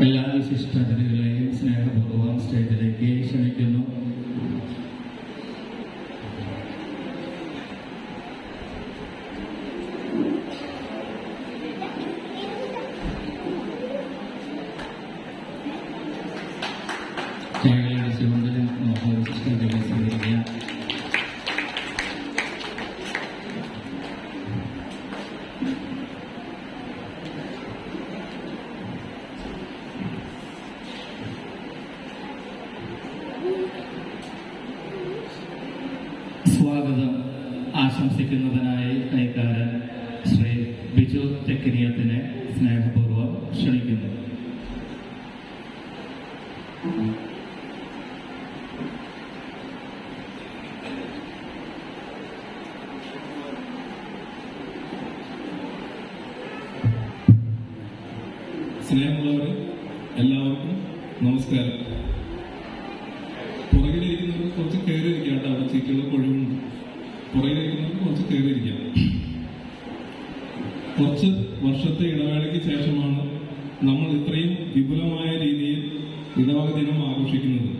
എല്ലാ വിശിഷ്ടാതിഥികളെയും സ്നേഹപൂർവ്വം സ്റ്റേജിലേക്ക് ക്ഷണിക്കുന്നു. കൊണ്ട് സ്റ്റേജിലേക്ക് സ്വീകരിക്കുക. സ്വാഗതം ആശംസിക്കുന്നതിനായി കൈക്കാരൻ ശ്രീ ബിജു തെക്കിനിയത്തിനെ സ്നേഹപൂർവ്വം ക്ഷണിക്കുന്നു. സ്നേഹമുള്ളവർ എല്ലാവർക്കും നമസ്കാരം. പുറകിലിരിക്കുന്നവർക്ക് കുറച്ച് കയറിയിരിക്കാം കേട്ടോ, അവിടെ സീറ്റുകളൊക്കെ ഒഴിവുണ്ട്. പുറകിലിരിക്കുന്നവർക്ക് കുറച്ച് കയറിയിരിക്കാം. കുറച്ച് വർഷത്തെ ഇടവേളയ്ക്ക് ശേഷമാണ് നമ്മൾ ഇത്രയും വിപുലമായ രീതിയിൽ ഇടവക ദിനം ആഘോഷിക്കുന്നത്.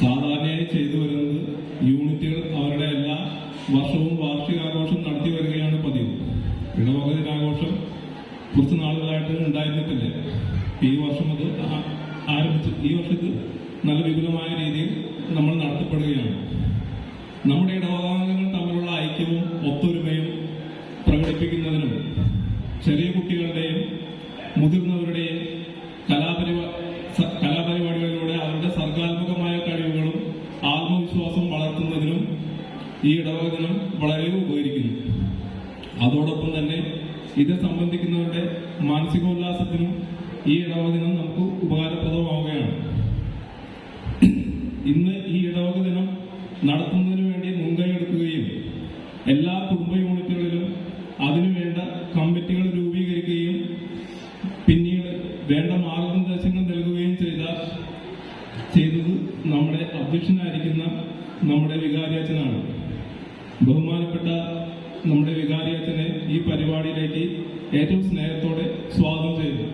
സാധാരണയായി ചെയ്തു വരുന്നത് യൂണിറ്റുകൾ അവരുടെ എല്ലാ വർഷവും വാർഷികാഘോഷം നടത്തി വരികയാണ് പതിവ്. ഇടവക ദിനാഘോഷം കുറച്ച് നാളുകളായിട്ട് ഉണ്ടായിരുന്നിട്ടില്ല. ഈ വർഷം അത് ആരംഭിച്ചു. ഈ വർഷത്ത് നല്ല വിപുലമായ രീതിയിൽ നമ്മൾ നടത്തപ്പെടുകയാണ്. നമ്മുടെ ഇടവകാംഗങ്ങൾ തമ്മിലുള്ള ഐക്യവും ഒത്തൊരുമയും പ്രകടിപ്പിക്കുന്നതിനും ചെറിയ കുട്ടികളുടെയും മുതിർന്നവരുടെയും കലാപരിപാടികളിലൂടെ അവരുടെ സർഗാത്മകമായ കഴിവുകളും ആത്മവിശ്വാസവും വളർത്തുന്നതിനും ഈ ഇടവക ദിനം വളരെ ഉപകരിക്കുന്നു. അതോടൊപ്പം തന്നെ ഇത് സംബന്ധിക്കുന്നവരുടെ മാനസികോല്ലാസത്തിനും ഈ ഇടവക ദിനം നമുക്ക് ഉപകാരപ്രദമാവുകയാണ്. ഇന്ന് ഈ ഇടവക ദിനം നടത്തുന്നതിന് വേണ്ടി മുൻകൈ എടുക്കുകയും എല്ലാ കുടുംബ യൂണിറ്റുകളിലും അതിനുവേണ്ട കമ്മിറ്റികൾ രൂപീകരിക്കുകയും പിന്നീട് വേണ്ട മാർഗനിർദ്ദേശങ്ങൾ നൽകുകയും ചെയ്തത് നമ്മുടെ അധ്യക്ഷനായിരിക്കുന്ന നമ്മുടെ വികാരിയച്ഛനാണ്. ബഹുമാനപ്പെട്ട നമ്മുടെ വികാരിയച്ഛനെ ഈ പരിപാടിയിലേക്ക് ഏറ്റവും സ്നേഹത്തോടെ സ്വാഗതം ചെയ്യുന്നു.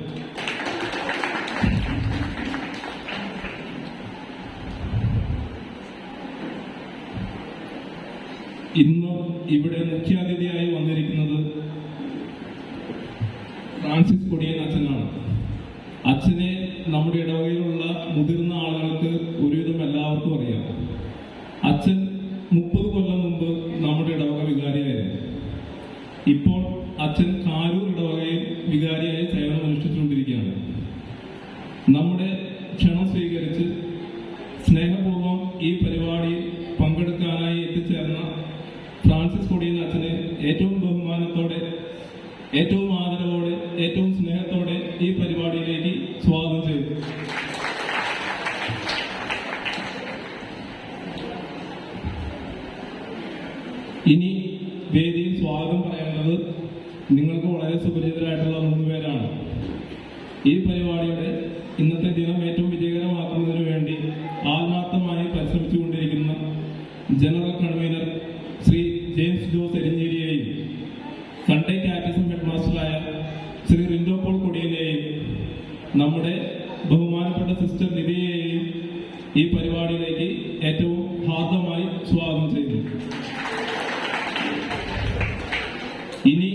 ഇന്ന് ഇവിടെ മുഖ്യാതിഥിയായി വന്നിരിക്കുന്നത് ഫ്രാൻസിസ് കൊടിയൻ അച്ഛനാണ്. അച്ഛനെ നമ്മുടെ ഇടവകയിലുള്ള മുതിർന്ന ആളുകൾക്ക് ഒരുവിധം എല്ലാവർക്കും അറിയാം. അച്ഛൻ 30 കൊല്ലം മുമ്പ് നമ്മുടെ ഇടവക വികാരിയായിരുന്നു. ഇപ്പോൾ അച്ഛൻ കാരൂർ ഇടവകയിൽ വികാരിയായി സേവനമനുഷ്ഠിച്ചുകൊണ്ടിരിക്കുകയാണ്. നമ്മുടെ ക്ഷണം സ്വീകരിച്ച് സ്നേഹപൂർവ്വം ഈ പരിപാടിയിൽ പങ്കെടുക്കാനായി എത്തിച്ചേർന്ന ഫ്രാൻസിസ് കൊടിയൻ അച്ഛനെ ഏറ്റവും ബഹുമാനത്തോടെ, ഏറ്റവും ആദരവോടെ, ഏറ്റവും സ്നേഹത്തോടെ ഈ പരിപാടിയിലേക്ക് സ്വാഗതം ചെയ്തു. ഇനി വേദിയിൽ സ്വാഗതം പറയുന്നത് നിങ്ങൾക്ക് വളരെ സുപരിചിതരായിട്ടുള്ള 3 പേരാണ്. ഈ പരിപാടിയുടെ ഇന്നത്തെ ദിനം ഏറ്റവും വിജയകരമാക്കുന്നതിന് വേണ്ടി ആത്മാർത്ഥമായി പരിശ്രമിച്ചുകൊണ്ടിരിക്കുന്ന ജനറൽ കൺവീനർ ശ്രീ ജെയിംസ് ജോസ് എരിഞ്ഞേരിയെയും സൺഡേ കാറ്റസിസം ഹെഡ്മാസ്റ്ററായ ശ്രീ റിൻഡോ പോൾ കൊടിയനെയും നമ്മുടെ ബഹുമാനപ്പെട്ട സിസ്റ്റർ നിധിയെയും ഈ പരിപാടിയിലേക്ക് ഏറ്റവും ഹാർദമായി സ്വാഗതം ചെയ്യുന്നു. ഇനി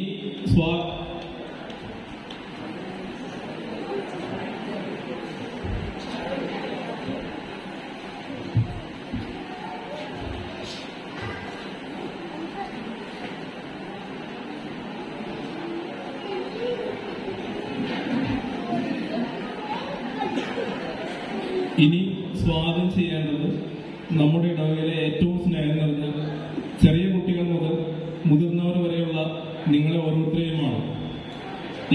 സ്വാഗതം ചെയ്യേണ്ടത് നമ്മുടെ ഇടവകയിലെ ഏറ്റവും സ്നേഹം നിറഞ്ഞ ചെറിയ കുട്ടികൾ മുതൽ മുതിർന്നവർ വരെയുള്ള നിങ്ങളെ ഓരോരുത്തരെയുമാണ്.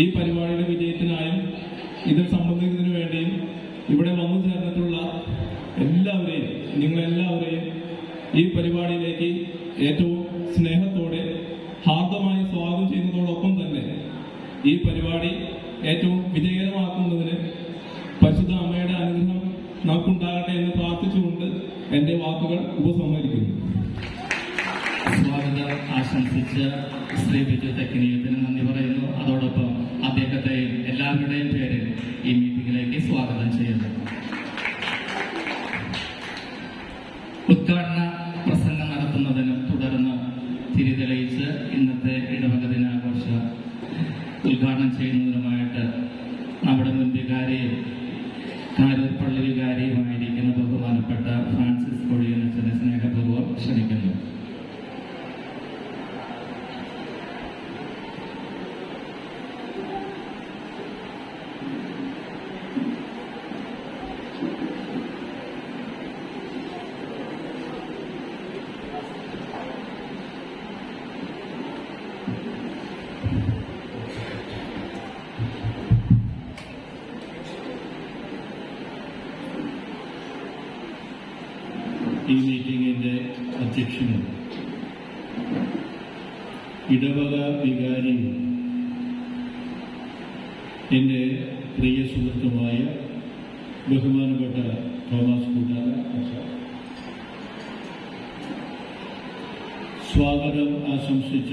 ഈ പരിപാടിയുടെ വിജയത്തിനായും ഇതിൽ സംബന്ധിക്കുന്നതിന് വേണ്ടിയും ഇവിടെ വന്നു ചേർന്നിട്ടുള്ള എല്ലാവരെയും, നിങ്ങളെല്ലാവരെയും ഈ പരിപാടിയിലേക്ക് ഏറ്റവും സ്നേഹത്തോടെ ഹാർദമായി സ്വാഗതം ചെയ്യുന്നതോടൊപ്പം തന്നെ ഈ പരിപാടി ഏറ്റവും വിജയകരമാക്കുന്നതിന് പരിശുദ്ധ അമ്മയുടെ അനുഗ്രഹം നമുക്കുണ്ടാകട്ടെ എന്ന് പ്രാർത്ഥിച്ചുകൊണ്ട് എൻ്റെ വാക്കുകൾ ഉപസംഹരിക്കുന്നു. സ്വാഗതം ആശംസിച്ച ശ്രീ ബിജു തെക്കിനിയത്തിന് നന്ദി പറയുന്നു. അതോടൊപ്പം അദ്ദേഹത്തെ എല്ലാവരുടെയും പേരിൽ ഈ ഉദ്ഘാടനം ചെയ്യുന്നതിനുമായിട്ട് നമ്മുടെ മുൻ വികാരിയും കാരൂർ പള്ളി വികാരിയുമായിരിക്കുന്ന ബഹുമാനപ്പെട്ട ഫ്രാൻസിസ് കൊഴിയനച്ചനെ സ്നേഹപൂർവ്വം ക്ഷണിക്കുന്നു. ഈ മീറ്റിംഗിൻ്റെ അധ്യക്ഷനും ഇടവക വികാരിയും എൻ്റെ പ്രിയ സുഹൃത്തുമായ ബഹുമാനപ്പെട്ട തോമസ് കൂട്ടാര സ്വാഗതം ആശംസിച്ച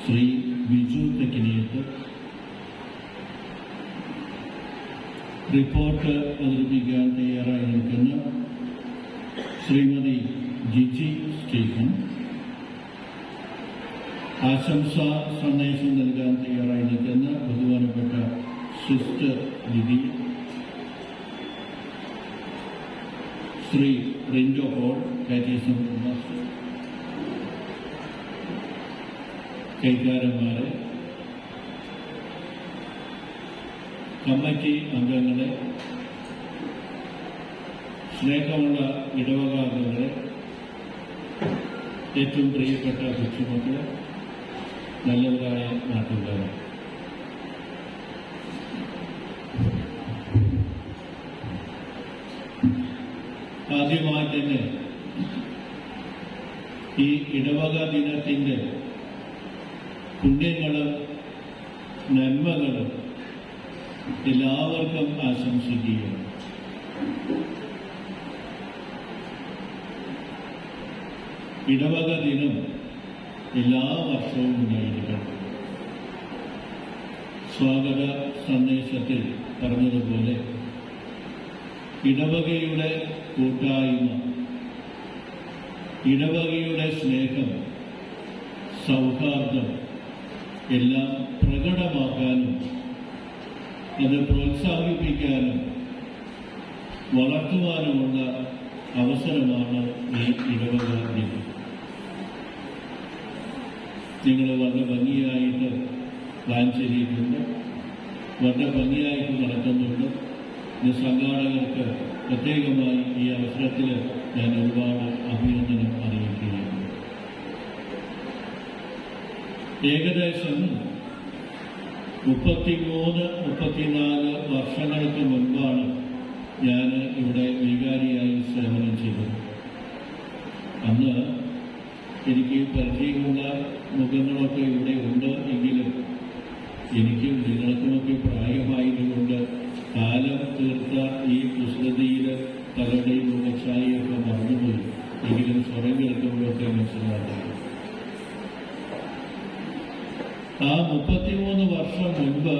ശ്രീ ബിജു തെക്കിനിയത്ത്, റിപ്പോർട്ട് അവതരിപ്പിക്കാൻ തയ്യാറായി നിൽക്കുന്ന ശ്രീമതി ജിജി സ്റ്റീഫൻ, ആശംസാ സന്ദേശം നൽകാൻ തയ്യാറായി നിൽക്കുന്ന ബഹുമാനപ്പെട്ട sister Lithi, Shri Rindo Paul catechism master, കൈക്കാരന്മാരെ, കമ്മിറ്റി അംഗങ്ങളെ, സ്നേഹമുള്ള ഇടവക അംഗങ്ങളെ, ഏറ്റവും പ്രിയപ്പെട്ട കൊച്ചുമക്കളെ, നല്ലവരായ നാട്ടുകാരെ, ആദ്യമായി തന്നെ ഈ ഇടവക ദിനത്തിൻ്റെ പുണ്യങ്ങളും നന്മകളും എല്ലാവർക്കും ആശംസിക്കുകയാണ്. ഇടവക ദിനം എല്ലാ വർഷവും ഉണ്ടായിരിക്കണം. സ്വാഗത സന്ദേശത്തിൽ പറഞ്ഞതുപോലെ ഇടവകയുടെ കൂട്ടായ്മ, ഇടവകയുടെ സ്നേഹം, സൗഹാർദ്ദം എല്ലാം പ്രകടമാക്കാനും അത് പ്രോത്സാഹിപ്പിക്കാനും വളർത്തുവാനുമുള്ള അവസരമാണ് ഈ ഇടവക ദിനം. നിങ്ങൾ വളരെ ഭംഗിയായിട്ട് പ്ലാൻ ചെയ്തിട്ടുണ്ട്, വളരെ ഭംഗിയായിട്ട് നടത്തുന്നുണ്ട്. ഇത് സംഘാടകർക്ക് പ്രത്യേകമായി ഈ അവസരത്തിൽ ഞാൻ ഒരുപാട് അഭിനന്ദനം അറിയിക്കുകയാണ്. ഏകദേശം 33-34 വർഷങ്ങൾക്ക് മുൻപാണ് ഞാൻ ഇവിടെ വികാരിയായി സേവനം ചെയ്തത്. അന്ന് എനിക്ക് പരിചയമുള്ള മുഖങ്ങളൊക്കെ ഇവിടെ ഉണ്ട് എങ്കിലും എനിക്കും നിങ്ങൾക്കുമൊക്കെ പ്രായമായതുകൊണ്ട് കാലം തീർത്ത ഈ കുസൃതിയിൽ പലരുടെയും മുഖച്ഛായയൊക്കെ മറന്നുപോയി. എങ്കിലും സ്വരം കേൾക്കുമ്പോഴൊക്കെ മനസ്സിലാക്കാം. ആ 33 വർഷം മുൻപ്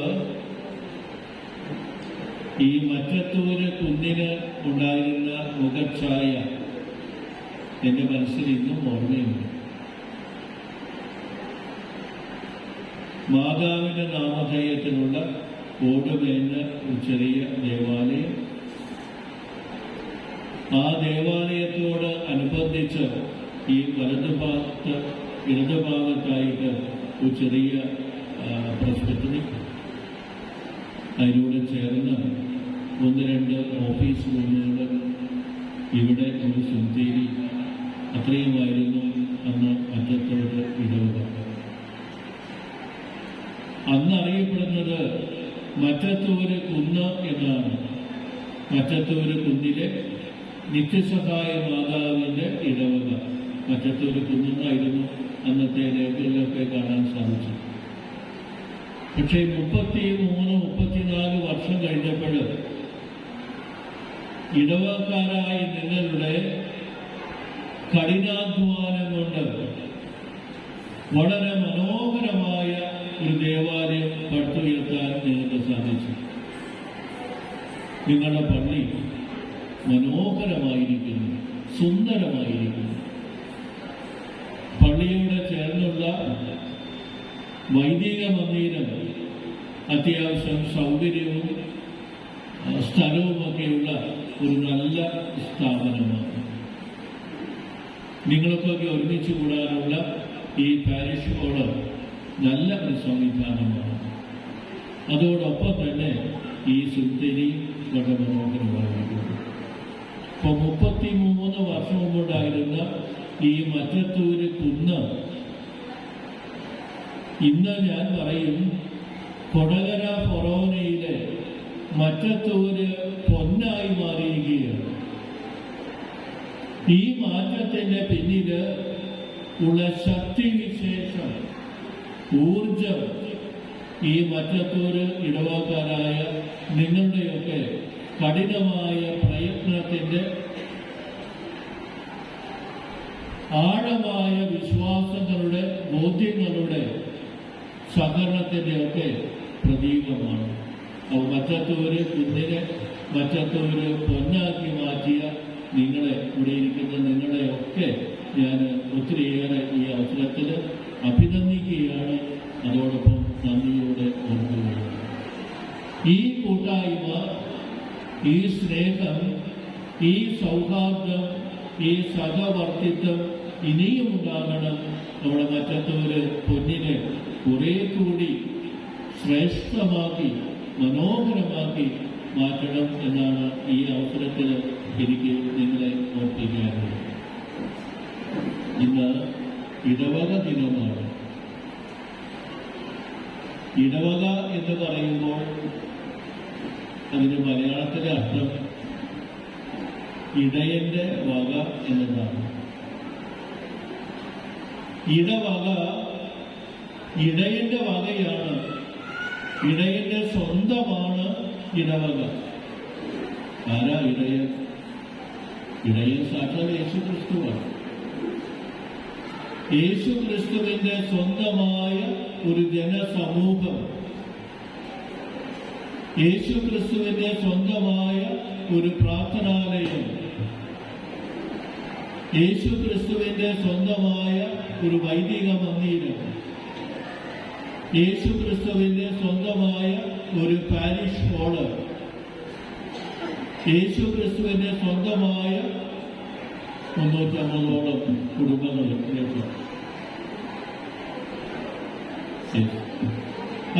ഈ മറ്റത്തൂര് കുന്നിന് ഉണ്ടായിരുന്ന മുഖച്ഛായ എൻ്റെ മനസ്സിൽ ഇന്നും ഓർമ്മയുണ്ട്. മാതാവിന്റെ നാമധേയത്തിലുള്ള ഓടുമേഞ്ഞ ഒരു ചെറിയ ദേവാലയം, ആ ദേവാലയത്തോട് അനുബന്ധിച്ച് ഈ ഇടതുഭാഗത്തായിട്ട് ഒരു ചെറിയ പ്രസ്ബിറ്ററി, അതിലൂടെ ചേർന്ന് 1-2 ഓഫീസ് റൂമുകൾ, ഇവിടെ ഒരു സുന്ദരി, അത്രയുമായിരുന്നു അന്ന് മറ്റത്തോട് ഇടവക. അന്ന് അറിയപ്പെടുന്നത് മറ്റത്തൂര് കുന്ന് എന്നാണ്. മറ്റത്തൂര് കുന്നിലെ നിത്യസഹായ മാതാവിന്റെ ഇടവക മറ്റത്തൂര് കുന്നെന്നായിരുന്നു അന്നത്തെ രേഖകളിലൊക്കെ കാണാൻ സാധിച്ചു. പക്ഷേ 33-34 വർഷം കഴിഞ്ഞപ്പോൾ ഇടവക്കാരായ നിങ്ങളുടെ കഠിനാധ്വാനം കൊണ്ട് വളരെ മനോഹരമായ ഒരു ദേവാലയം പടുത്തുയർത്താൻ നിങ്ങൾക്ക് സാധിച്ചു. നിങ്ങളുടെ പള്ളി മനോഹരമായിരിക്കുന്നു, സുന്ദരമായിരിക്കുന്നു. പള്ളിയോട് ചേർന്നുള്ള വൈദിക മന്ദിരം അത്യാവശ്യം സൗകര്യവും സ്ഥലവുമൊക്കെയുള്ള ഒരു നല്ല സ്ഥാപനമാണ്. നിങ്ങൾക്കൊക്കെ ഒരുമിച്ച് കൂടാനുള്ള ഈ പാരിഷ് ഹാള് നല്ല ഒരു സംവിധാനമാണ്. അതോടൊപ്പം തന്നെ ഈ സുന്ദരി വളരെ മനോഹരമായിരിക്കുന്നു. ഇപ്പോൾ 33 വർഷം മുമ്പുണ്ടായിരുന്ന ഈ മറ്റത്തൂര് കുന്ന് ഇന്ന് ഞാൻ പറയും കൊടകര ഫൊറോനയിലെ മറ്റത്തൂര് പൊന്നായി മാറിയിരിക്കുകയാണ്. ഈ മാറ്റത്തിന്റെ പിന്നില് ഉള്ള ശക്തിവിശേഷം, ഊർജം ഈ മറ്റത്തൂര് ഇടവക്കാരായ നിങ്ങളുടെയൊക്കെ കഠിനമായ പ്രയത്നത്തിന്റെ, ആഴമായ വിശ്വാസങ്ങളുടെ, ബോധ്യങ്ങളുടെ സഹകരണത്തിൻ്റെയൊക്കെ പ്രതീകമാണ്. അപ്പോൾ മറ്റത്തൂര് കുന്നിനെ മറ്റത്തൂര് പൊന്നാക്കി മാറ്റിയ നിങ്ങളെ, ഇവിടെ ഇരിക്കുന്ന നിങ്ങളെയൊക്കെ ഞാൻ ഒത്തിരിയേറെ ഈ അവസരത്തിൽ അഭിനന്ദിക്കുകയാണ്. അതോടൊപ്പം നന്ദിയോടെ ഓർക്കുകയാണ്. ഈ കൂട്ടായ്മ, ഈ സ്നേഹം, ഈ സൗഹാർദ്ദം, ഈ സഹവർത്തിത്വം ഇനിയും ഉണ്ടാകണം. നമ്മുടെ മറ്റത്തൂര് പൊന്നിനെ കുറെ കൂടി ശ്രേഷ്ഠമാക്കി മനോഹരമാക്കി മാറ്റണം എന്നാണ് ഈ അവസരത്തിൽ എനിക്ക് നിങ്ങളെ ഓർപ്പിക്കാറുള്ളത്. ഇന്ന് ഇടവക ദിനമാണ്. ഇടവക എന്ന് പറയുമ്പോൾ അതിന് മലയാളത്തിലെ അർത്ഥം ഇടയന്റെ വക എന്നതാണ്. ഇടവക ഇടയന്റെ വകയാണ്, ഇടയന്റെ സ്വന്തമാണ് ഇടവക. ആരാ ഇടയൻ? ഇടയൻ സാക്ഷാൽ യേശു ക്രിസ്തുവാണ്. യേശു ക്രിസ്തുവിന്റെ സ്വന്തമായ ഒരു ജനസമൂഹം, യേശു ക്രിസ്തുവിന്റെ സ്വന്തമായ ഒരു പ്രാർത്ഥനാലയം, യേശു ക്രിസ്തുവിന്റെ സ്വന്തമായ ഒരു വൈദിക മന്ദിരം, യേശു ക്രിസ്തുവിന്റെ സ്വന്തമായ ഒരു പാരിഷ് ഹാള്, യേശു ക്രിസ്തുവിന്റെ സ്വന്തമായ 350ഓളം കുടുംബങ്ങളിലേക്ക്.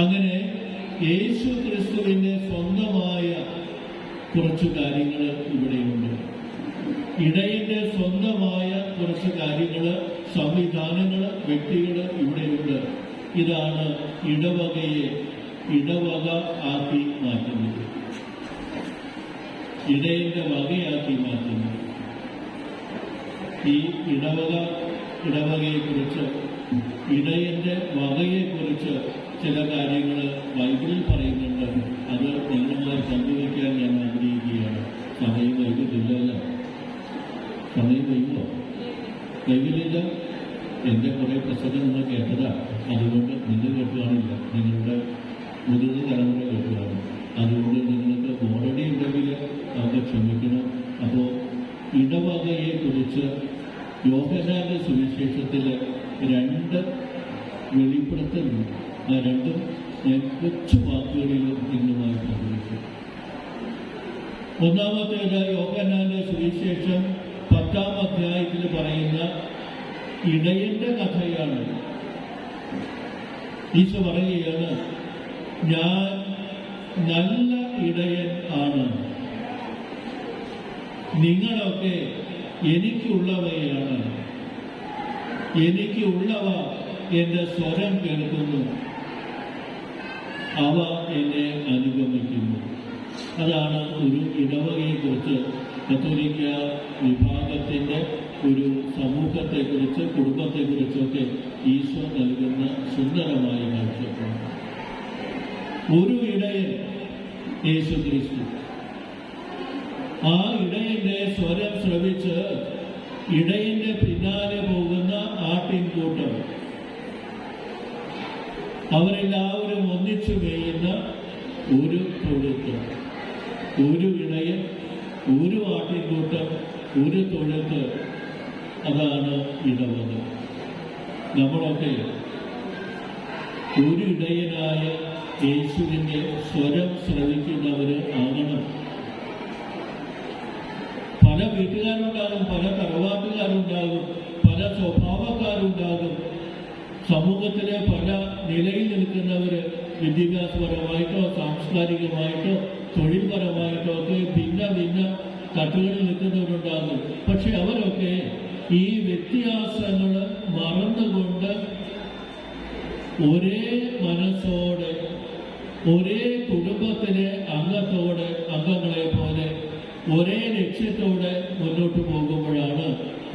അങ്ങനെ യേശു ക്രിസ്തുവിന്റെ സ്വന്തമായ കുറച്ചു കാര്യങ്ങൾ ഇവിടെയുണ്ട്. ഇടയന്റെ സ്വന്തമായ കുറച്ച് കാര്യങ്ങൾ, സംവിധാനങ്ങൾ, വ്യക്തികൾ ഇവിടെയുണ്ട്. ഇതാണ് ഇടവകയെ ഇടവക ആക്കി മാറ്റുന്നത്, ഇടയന്റെ വകയാക്കി മാറ്റുന്നത്. ഈ ഇടവകയെക്കുറിച്ച്, ഇടയന്റെ വകയെക്കുറിച്ച് ചില കാര്യങ്ങൾ ബൈബിളിൽ പറയുന്നുണ്ട്. അത് നിങ്ങളുമായി പങ്കുവയ്ക്കാൻ ഞാൻ ആഗ്രഹിക്കുകയാണ്. സമയം വൈകിട്ടില്ലല്ലോ. സമയം വൈകുമോ? വൈകില്ല. എൻ്റെ കുറേ പ്രസംഗം നിങ്ങൾ കേട്ടതാ. അതുകൊണ്ട് നിങ്ങൾ കേട്ടുകാണില്ല, നിങ്ങളുടെ മുതിർന്ന തലമുറ കേട്ടുകാണ്. അതുകൊണ്ട് നിങ്ങൾക്ക് ബോറടി ഉണ്ടെങ്കിൽ നമുക്ക് ക്ഷമിക്കണം. അപ്പോൾ ഇടവകയെക്കുറിച്ച് യോഹന്നാന്റെ സുവിശേഷത്തിൽ 2 വെളിപ്പെടുത്തലുണ്ട്. ആ 2 ഞാൻ കൊച്ചു വാക്കുകളിൽ നിങ്ങളുമായി പങ്കുവയ്ക്കും. ഒന്നാമത്തേത് യോഹന്നാന്റെ സുവിശേഷം 10-ാം അധ്യായത്തിൽ പറയുന്ന ഇടയന്റെ കഥയാണ്. ഈശോ പറയുകയാണ്, ഞാൻ നല്ല ഇടയൻ ആണ്, നിങ്ങളൊക്കെ എനിക്കുള്ളവയാണ്, എനിക്കുള്ളവ എന്റെ സ്വരം കേൾക്കുന്നു, അവ എന്നെ അനുഗമിക്കുന്നു. അതാണ് ഒരു ഇടവകയെക്കുറിച്ച്, കത്തോലിക്ക വിഭാഗത്തിന്റെ ഒരു സമൂഹത്തെക്കുറിച്ച്, കുടുംബത്തെക്കുറിച്ചൊക്കെ ഈശോ നൽകുന്ന സുന്ദരമായ കാഴ്ചപ്പാട്. ഒരു ഇടയൻ യേശു ക്രിസ്തു. ആ ഇടയന്റെ സ്വരം ശ്രവിച്ച് ഇടയന്റെ പിന്നാലെ പോകുന്ന ആട്ടിൻകൂട്ടം, അവരെല്ലാവരും ഒന്നിച്ചു മേയുന്ന ഒരു തൊഴുത്ത്, ഒരു ഇടയൻ, ഒരു ആട്ടിൻകൂട്ടം, ഒരു തൊഴുത്ത്. അതാണ് ഇടവക. നമ്മളൊക്കെ ഒരു ഇടയനായ യേശുവിൻ്റെ സ്വരം ശ്രവിക്കുന്നവർ ആകണം. പല വീട്ടുകാരുണ്ടാകും, പല തറവാട്ടുകാരുണ്ടാകും, പല സ്വഭാവക്കാരുണ്ടാകും. സമൂഹത്തിലെ പല നിലയിൽ നിൽക്കുന്നവർ വിദ്യാഭ്യാസപരമായിട്ടോ സാംസ്കാരികമായിട്ടോ തൊഴിൽപരമായിട്ടോ ഒക്കെ ഭിന്ന ഭിന്ന തട്ടുകളിൽ നിൽക്കുന്നവരുണ്ടാകും. പക്ഷെ അവരൊക്കെ ഈ വ്യത്യാസങ്ങൾ മറന്നുകൊണ്ട് ഒരേ മനസ്സോടെ ഒരേ കുടുംബത്തിലെ അംഗങ്ങളെ പോലെ ഒരേ ലക്ഷ്യത്തോടെ മുന്നോട്ട് പോകുമ്പോഴാണ്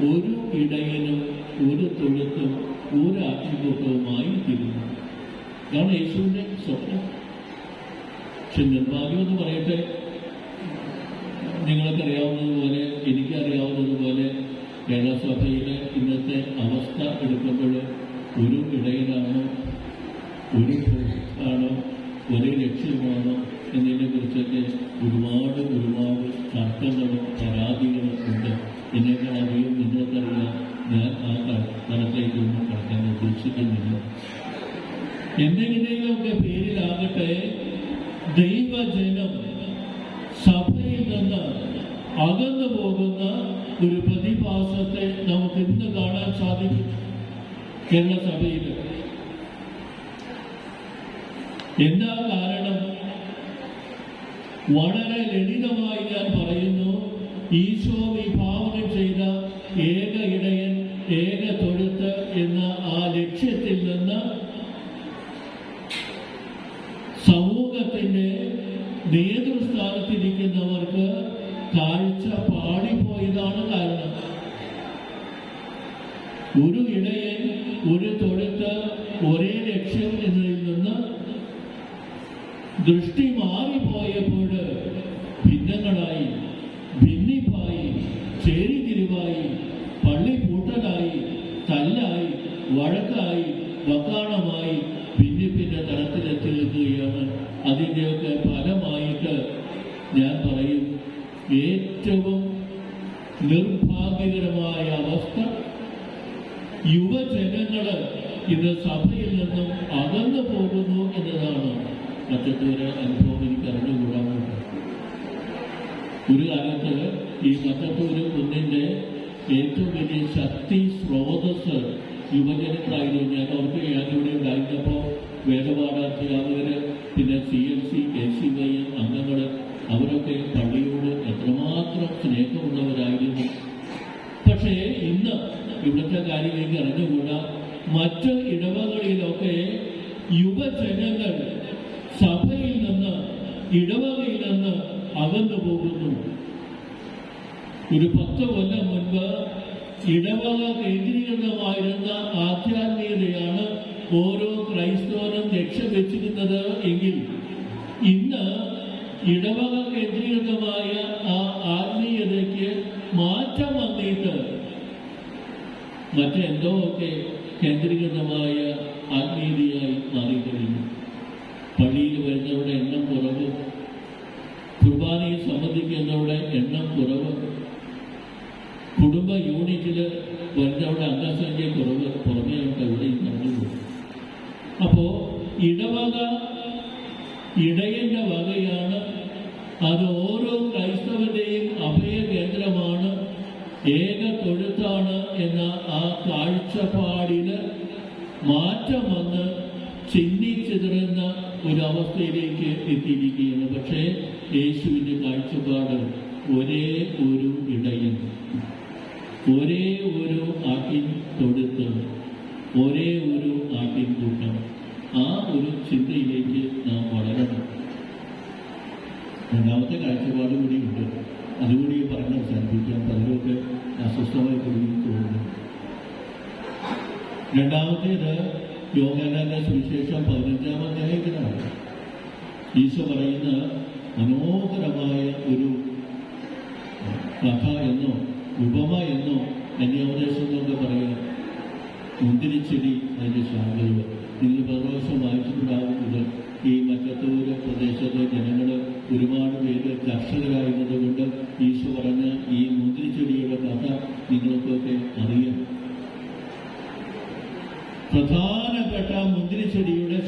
ഒരു ഇടയനും ഒരു തൊഴുത്തും ഒരു ആത്മീയത്വവുമായി തീരുന്നത്. ഇതാണ് യേശുവിൻ്റെ സ്വപ്നം. പക്ഷെ നിർഭാഗ്യം എന്ന് പറയട്ടെ, നിങ്ങൾക്കറിയാവുന്നതുപോലെ എനിക്കറിയാവുന്നതുപോലെ കേരള സഭയിലെ ഇന്നത്തെ അവസ്ഥ എടുക്കുമ്പോൾ ഒരു ഇടയനാണോ, ഒരു ആണോ, ഒരേ ലക്ഷ്യമാണോ എന്നതിനെ കുറിച്ചൊക്കെ ഒരുപാട് തർക്കങ്ങളും പരാതികളും ഉണ്ട്. എന്നേക്കാൾ അധികം നിങ്ങൾക്കറിയാം. ഞാൻ ആ തലത്തേക്കൊന്നും കടക്കാൻ ഉദ്ദേശിക്കുന്നില്ല. എന്തെങ്കിലുമൊക്കെ പേരിലാകട്ടെ ദൈവജനം സഭയിൽ നിന്ന് അകന്നു പോകുന്ന ഒരു പ്രതിഭാസത്തെ നമുക്ക് ഇന്ന് കാണാൻ സാധിക്കും കേരള സഭയിൽ. എന്താ കാരണം? വളരെ ലളിതമായി ഞാൻ പറയുന്നു. ഈശോ വിഭാവനം ചെയ്ത ഏക ഇടയൻ ഏക തൊഴുത്ത് എന്ന ആ ലക്ഷ്യത്തിൽ നിന്ന് സമൂഹത്തിന്റെ നേതൃസ്ഥാനത്തിരിക്കുന്നവർക്ക് കാഴ്ച പാടിപ്പോയതാണ് കാരണം. ഒരു ഇടയൻ ഒരു തൊഴുത്ത് ഒരേ ലക്ഷ്യം എന്നതിൽ നിന്ന് ദൃഷ്ടി മാറിപ്പോയപ്പോൾ ഭിന്നങ്ങളായി, ഭിന്നിപ്പായി, ചേരിതിരിവായി, പള്ളിപ്പൂട്ടലായി, തല്ലായി, വഴക്കായി, വക്കാണമായി ഭിന്നിപ്പിന്റെ തലത്തിലെത്തി നിൽക്കുകയാണ്. അതിൻ്റെയൊക്കെ ഫലമായിട്ട് ഞാൻ പറയും, ഏറ്റവും നിർഭാഗ്യകരമായ അവസ്ഥ യുവജനങ്ങൾ ഇന്ന് സഭയിൽ നിന്നും അകന്നു പോകുന്നു എന്നതാണ്. മറ്റൊരു അനുഭവം എനിക്ക് അറിഞ്ഞുകൂടാറുണ്ട്. ഒരു കാലത്ത് ഈ മറ്റത്തൂര് കുന്നിൻ്റെ ഏറ്റവും വലിയ ശക്തി സ്രോതസ് യുവജനങ്ങളായിരുന്നു. ഞാൻ അവർക്ക് ഞാനിവിടെ ഉണ്ടായിരുന്നപ്പോൾ വേദപാഠാധ്യാപകർ, പിന്നെ CLC, KCY അംഗങ്ങൾ, അവരൊക്കെ പള്ളിയോട് എത്രമാത്രം സ്നേഹമുള്ളവരായിരുന്നു. പക്ഷേ ഇന്ന് ഇവിടുത്തെ കാര്യം എനിക്ക് അറിഞ്ഞുകൂടാ. മറ്റ് ഇടവകളിലൊക്കെ യുവജനങ്ങൾ സഭയിൽ നിന്ന്, ഇടവകയിൽ നിന്ന് അകന്നു പോകുന്നു. ഒരു 10 കൊല്ലം മുൻപ് ഇടവക കേന്ദ്രീകൃതമായിരുന്ന ആധ്യാത്മികതയാണ് ഓരോ ക്രൈസ്തവനും ലക്ഷ്യം വെച്ചിരുന്നത് എങ്കിൽ ഇന്ന് ഇടവക കേന്ദ്രീകൃതമായ ആ ആത്മീയതയ്ക്ക് മാറ്റം വന്നിട്ട് മറ്റെന്തോ ഒക്കെ കേന്ദ്രീകൃതമായ ആത്മീയതയായി മാറിക്കഴിഞ്ഞു. പള്ളിയിൽ വരുന്നവരുടെ എണ്ണം കുറവ്, കുർബാനയിൽ സംബന്ധിക്കുന്നവരുടെ എണ്ണം കുറവ്, കുടുംബ യൂണിറ്റിൽ വരുന്നവരുടെ അംഗസംഖ്യ കുറവ്, പുറമേയുണ്ട് എവിടെയും കണ്ടുപോകും. അപ്പോൾ ഇടവക ഇടയന്റെ വകയാണ്. അത് ഓരോ ക്രൈസ്തവന്റെയും അഭയ കേന്ദ്രമാണ്, ഏക തൊഴുത്താണ് എന്ന ആ കാഴ്ചപ്പാടിന് മാറ്റം വന്ന് ചിന്നിച്ചിതറുന്ന ഒരവസ്ഥയിലേക്ക് എത്തിയിരിക്കുകയാണ്. പക്ഷേ യേശുവിൻ്റെ കാഴ്ചപ്പാട് ഒരേ ഒരു ഇടയൻ, ഒരേ ഒരു ആട്ടിൻ തൊഴുത്ത്, ഒരേ ഒരു ആട്ടിൻ കൂട്ടം. ആ ഒരു ചിന്തയിലേക്ക് നാം വളരണം. രണ്ടാമത്തെ കാഴ്ചപ്പാട് കൂടിയുണ്ട്. അതുകൂടി പറഞ്ഞ് അവസാനിപ്പിക്കാൻ പലരൊക്കെ അസ്വസ്ഥമായി കൂടി തോന്നുന്നു. രണ്ടാമത്തേത് യോഹന്നാന്റെ സുവിശേഷം 15-ാം അധ്യായത്തിലാണ്. ഈശോ പറയുന്ന മനോഹരമായ ഒരു കഥ എന്നോ ഉപമ എന്നോ അന്യോപദേശം എന്നൊക്കെ പറയുക. മുന്തിരിച്ചെടി അതിൻ്റെ ശാഖകൾ. നിങ്ങൾ പ്രാവശ്യം വായിച്ചിട്ടുണ്ടാകുന്നത് ഈ മറ്റത്തൂര് പ്രദേശത്തെ ജനങ്ങൾ ഒരുപാട് പേര് കർഷകരായിരുന്നതുകൊണ്ട് ഈശോ പറഞ്ഞ ഈ മുന്തിരിച്ചെടിയുടെ കഥ നിങ്ങൾക്കൊക്കെ അറിയാം. പ്രധാനപ്പെട്ട മുന്തിരിച്ചെടിയുടെ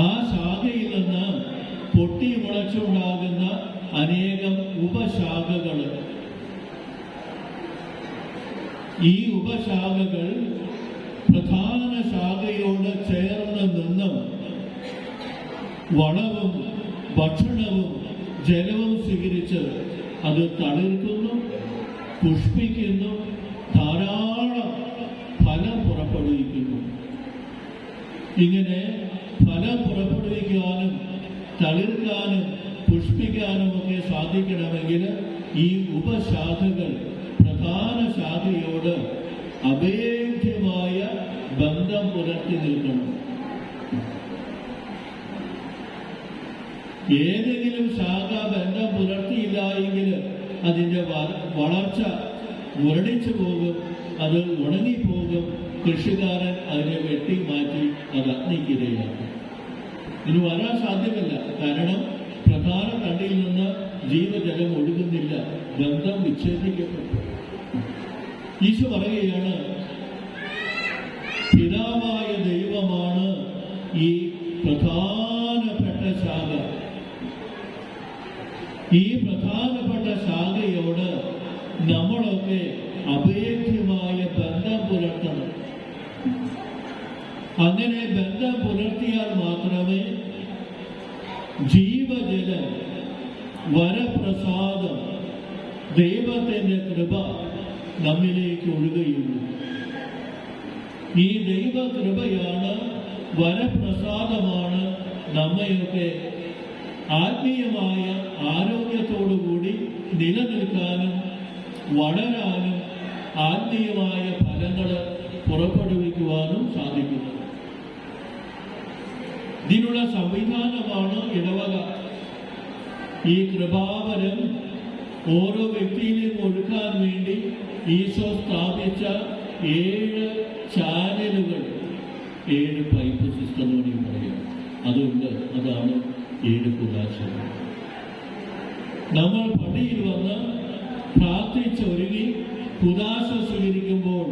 ആ ശാഖയിൽ നിന്ന് പൊട്ടി മുളച്ചുണ്ടാകുന്ന അനേകം ഉപശാഖകൾ. ഈ ഉപശാഖകൾ പ്രധാന ശാഖയോട് ചേർന്ന് നിന്നും വളവും ഭക്ഷണവും ജലവും സ്വീകരിച്ച് അത് തളിർക്കുന്നു, പുഷ്പിക്കുന്നു, ധാരാളം ഫലം പുറപ്പെടുവിക്കുന്നു. ഇങ്ങനെ ഫലം പുറപ്പെടുവിക്കാനും തളിർക്കാനും പുഷ്പിക്കാനും ഒക്കെ സാധിക്കണമെങ്കിൽ ഈ ഉപശാഖകൾ പ്രധാന ശാഖയോട് അഭേദ്യമായ ബന്ധം പുലർത്തി നിൽക്കണം. ഏതെങ്കിലും ശാഖ ബന്ധം പുലർത്തിയില്ല എങ്കിൽ അതിൻ്റെ വളർച്ച മുരടിച്ചു പോകും, അത് ഉണങ്ങിപ്പോകും. കൃഷിക്കാരൻ അതിനെ വെട്ടി മാറ്റി അത് അഗ്നിക്കിരയാക്കും. ഇനി വരാൻ സാധ്യമല്ല. കാരണം പ്രധാന തണ്ടിൽ നിന്ന് ജീവജലം ഒഴുകുന്നില്ല, ബന്ധം വിച്ഛേദിക്കപ്പെട്ടു. ഈശോ പറയുകയാണ്, പിതാവായ ദൈവമാണ് ഈ പ്രധാനപ്പെട്ട ശാഖ. ഈ പ്രധാനപ്പെട്ട ശാഖയോട് നമ്മളൊക്കെ അഭേദ്യമായ ബന്ധം പുലർത്തണം. അങ്ങനെ ബന്ധം പുലർത്തിയാൽ മാത്രമേ ജീവജലം, വരപ്രസാദം, ദൈവത്തിൻ്റെ കൃപ നമ്മിലേക്ക് ഒഴുകുകയുള്ളൂ. ഈ ദൈവകൃപയാണ്, വരപ്രസാദമാണ് നമ്മയൊക്കെ ആത്മീയമായ ആരോഗ്യത്തോടുകൂടി നിലനിൽക്കാനും വളരാനും ആത്മീയമായ ഫലങ്ങൾ പുറപ്പെടുവിക്കുവാനും സാധിക്കുന്നത്. ഇതിനുള്ള സംവിധാനമാണ് ഇടവക. ഈ കൃപാവരം ഓരോ വ്യക്തിയിലും ഒഴുക്കാൻ വേണ്ടി ഈശോ സ്ഥാപിച്ച 7 ചാനലുകൾ, 7 പൈപ്പ് സിസ്റ്റം കൂടി പറയും. അതുകൊണ്ട് അതാണ് 7 കുദാശകൾ. നമ്മൾ പള്ളിയിൽ വന്ന് പ്രാർത്ഥിച്ചൊരുങ്ങി കുദാശ സ്വീകരിക്കുമ്പോൾ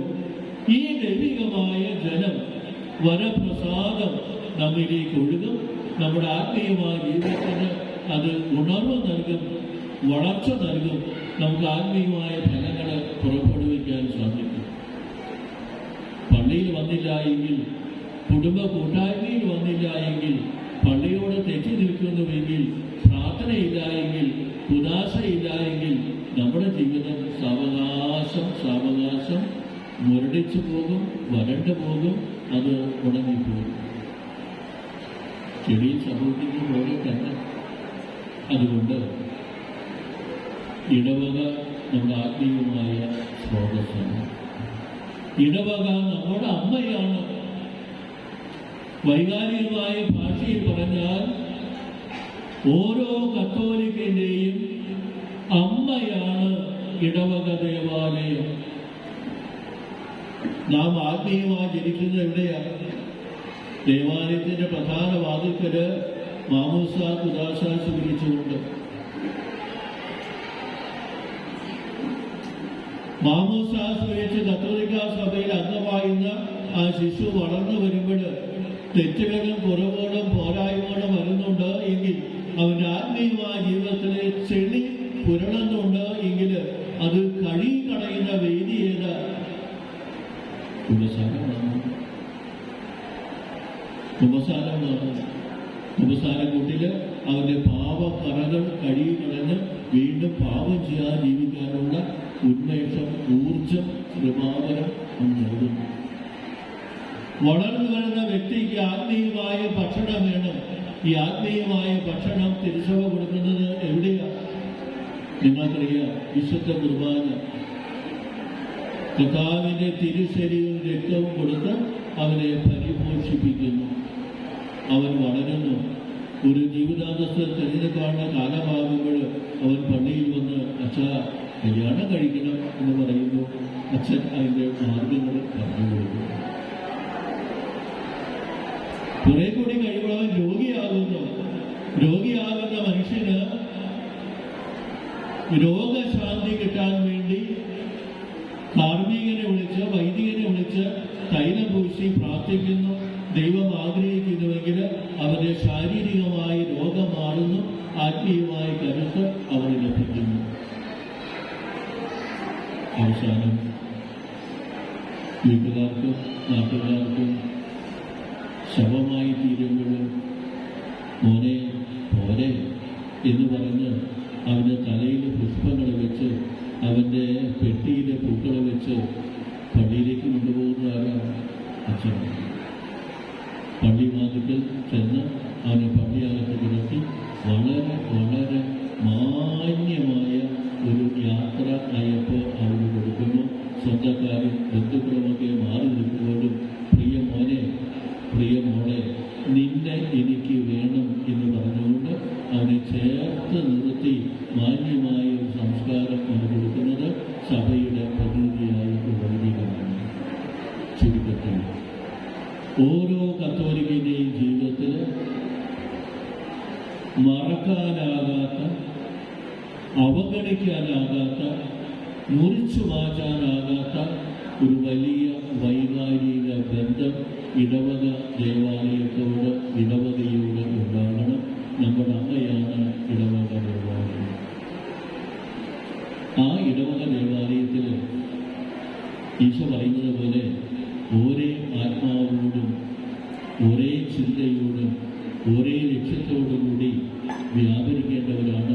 ഈ ദൈവികമായ ജലം, വരപ്രസാദം നമ്മിലേക്ക് ഒഴുകും. നമ്മുടെ ആത്മീയമായ ജീവിതത്തിന് അത് ഉണർവ് നൽകും, വളർച്ച നൽകും. നമുക്ക് ആത്മീയമായ ഫലങ്ങൾ പുറപ്പെടുവിക്കാൻ സാധിക്കും. പള്ളിയിൽ വന്നില്ല എങ്കിൽ, കുടുംബ കൂട്ടായ്മയിൽ വന്നില്ല എങ്കിൽ, പള്ളിയോട് തെറ്റി നിൽക്കുന്നുവെങ്കിൽ, പ്രാർത്ഥനയില്ല എങ്കിൽ, ഉദാശയില്ല എങ്കിൽ നമ്മുടെ ജീവിതം സാവകാശം മുരടിച്ചു പോകും, വരണ്ടു പോകും, അത് ഉണങ്ങിപ്പോകും. ചെടി സമൂഹത്തിന് പോലെ തന്നെ. അതുകൊണ്ട് ഇടവക നമ്മുടെ ആത്മീയമായ സ്രോതസ്സാണ്. ഇടവക നമ്മുടെ അമ്മയാണ്. വൈകാരികമായ ഭാഷയിൽ പറഞ്ഞാൽ ഓരോ കത്തോലിക്കന്റെയും അമ്മയാണ് ഇടവക ദേവാലയം. നാം ആത്മീയമായി ജനിക്കുന്നത് എവിടെയാണ്? ദേവാലയത്തിന്റെ പ്രധാന വാതിൽക്കല് മാമോസ കുദാശ സ്വീകരിച്ചുകൊണ്ട്. മാമോസ സ്വീകരിച്ച് കത്തോലിക്ക സഭയിൽ അംഗമായിരുന്ന ആ ശിശു വളർന്നു വരുമ്പോൾ തെറ്റുകളും കുറവുകളും പോരായ്മകളും വരുന്നുണ്ട് എങ്കിൽ, അവന്റെ ആത്മീയമായ ജീവിതത്തിലെ ചെളി പുരളുന്നുണ്ട് എങ്കിൽ അത് കഴുകിക്കളയുന്ന വേദി ഏതാ? കുമ്പസാരമാണ്. കുമ്പസാരക്കൂട്ടില് അവന്റെ പാപക്കറകൾ കഴുകിക്കളഞ്ഞ് വീണ്ടും പാപം ചെയ്യാൻ ജീവിക്കാനുള്ള ഉന്മേഷം, ഊർജം, കൃപാവരം നൽകുന്നു. വളർന്നു വരുന്ന വ്യക്തിക്ക് ആത്മീയമായ ഭക്ഷണം വേണം. ഈ ആത്മീയമായ ഭക്ഷണം തിരുസഭ കൊടുക്കുന്നത് എവിടെയാണ്? നിങ്ങൾക്കറിയാം, വിശുദ്ധ കുർബാന. കർത്താവിന്റെ തിരുശരീരവും രക്തവും കൊടുത്ത് അവനെ പരിപോഷിപ്പിക്കുന്നു. അവൻ വളരുന്നു. ഒരു ജീവിതാന്തസ്ഥ തിരഞ്ഞെടുക്കാനുള്ള കാലമാകുമ്പോൾ അവൻ പള്ളിയിൽ വന്ന് അച്ഛാ കല്യാണം കഴിക്കണം എന്ന് പറയുമ്പോൾ അച്ഛൻ അതിൻ്റെ മാർഗങ്ങൾ പറഞ്ഞു കൊടുക്കുന്നു. കുറെ കൂടി കഴിയുമ്പോൾ അവൻ രോഗിയാകുന്നു. രോഗിയാകുന്ന മനുഷ്യന് രോഗശാന്തി കിട്ടാൻ വേണ്ടി കാർമ്മികനെ വിളിച്ച്, വൈദികനെ വിളിച്ച് തൈലം പൂശി പ്രാർത്ഥിക്കുന്നു. ദൈവം ആഗ്രഹിക്കുന്നുവെങ്കിൽ അവന്റെ ശാരീരികമായ രോഗം മാറുന്നു, ആത്മീയമായ കരുത്ത് അവന് ലഭിക്കുന്നു. അവസാനം വീട്ടുകാർക്കും നാട്ടുകാർക്കും ശവമായി തീരുമ്പോഴും മോനെ പോരെ എന്ന് പറഞ്ഞ് അവൻ്റെ തലയിൽ പുഷ്പങ്ങൾ വെച്ച് അവൻ്റെ പെട്ടിയിലെ പൂക്കൾ വെച്ച് പള്ളിയിലേക്ക് കൊണ്ടുപോകുന്നതാണ് അച്ഛൻ. പള്ളി വാതിക്കൽ ചെന്ന് അവനെ പള്ളിയകത്ത് കിടത്തി വളരെ വളരെ മാന്യമായ ഒരു യാത്ര അയപ്പ് അവന് കൊടുക്കുന്നു. സ്വന്തക്കാരും ബന്ധുക്കളുമൊക്കെ മാറി നിൽക്കുമ്പോഴും പ്രിയ മോനെ, പ്രിയ മോളെ, നിന്നെ എനിക്ക് വേണം എന്ന് പറഞ്ഞുകൊണ്ട് അവനെ ചേർത്ത് നിർത്തി മാന്യമായ ഒരു സംസ്കാരം അവന് കൊടുക്കുന്നത് സഭയുടെ പ്രതിനിധിയായ ഒരു വൈദികനാണ്. ചുരുക്കത്തിൽ ഓരോ കത്തോലിക്കൻ്റെയും ജീവിതത്തിൽ മറക്കാനാകാത്ത, അവഗണിക്കാനാകാത്ത, മുറിച്ചു മാറ്റാനാകാത്ത ഒരു വലിയ വൈകാരിക ബന്ധം ഇടവക ദേവാലയത്തോട്, ഇടവകയോട് ഉണ്ടാകണം. നമ്മുടെ അമ്മയാണ് ഇടവക ദേവാലയം. ആ ഇടവക ദേവാലയത്തിൽ ഈശോ പറയുന്നത് പോലെ ഒരേ ആത്മാവോടും ഒരേ ചിന്തയോടും ഒരേ ലക്ഷ്യത്തോടുകൂടി വ്യാപരിക്കേണ്ടവരാണ്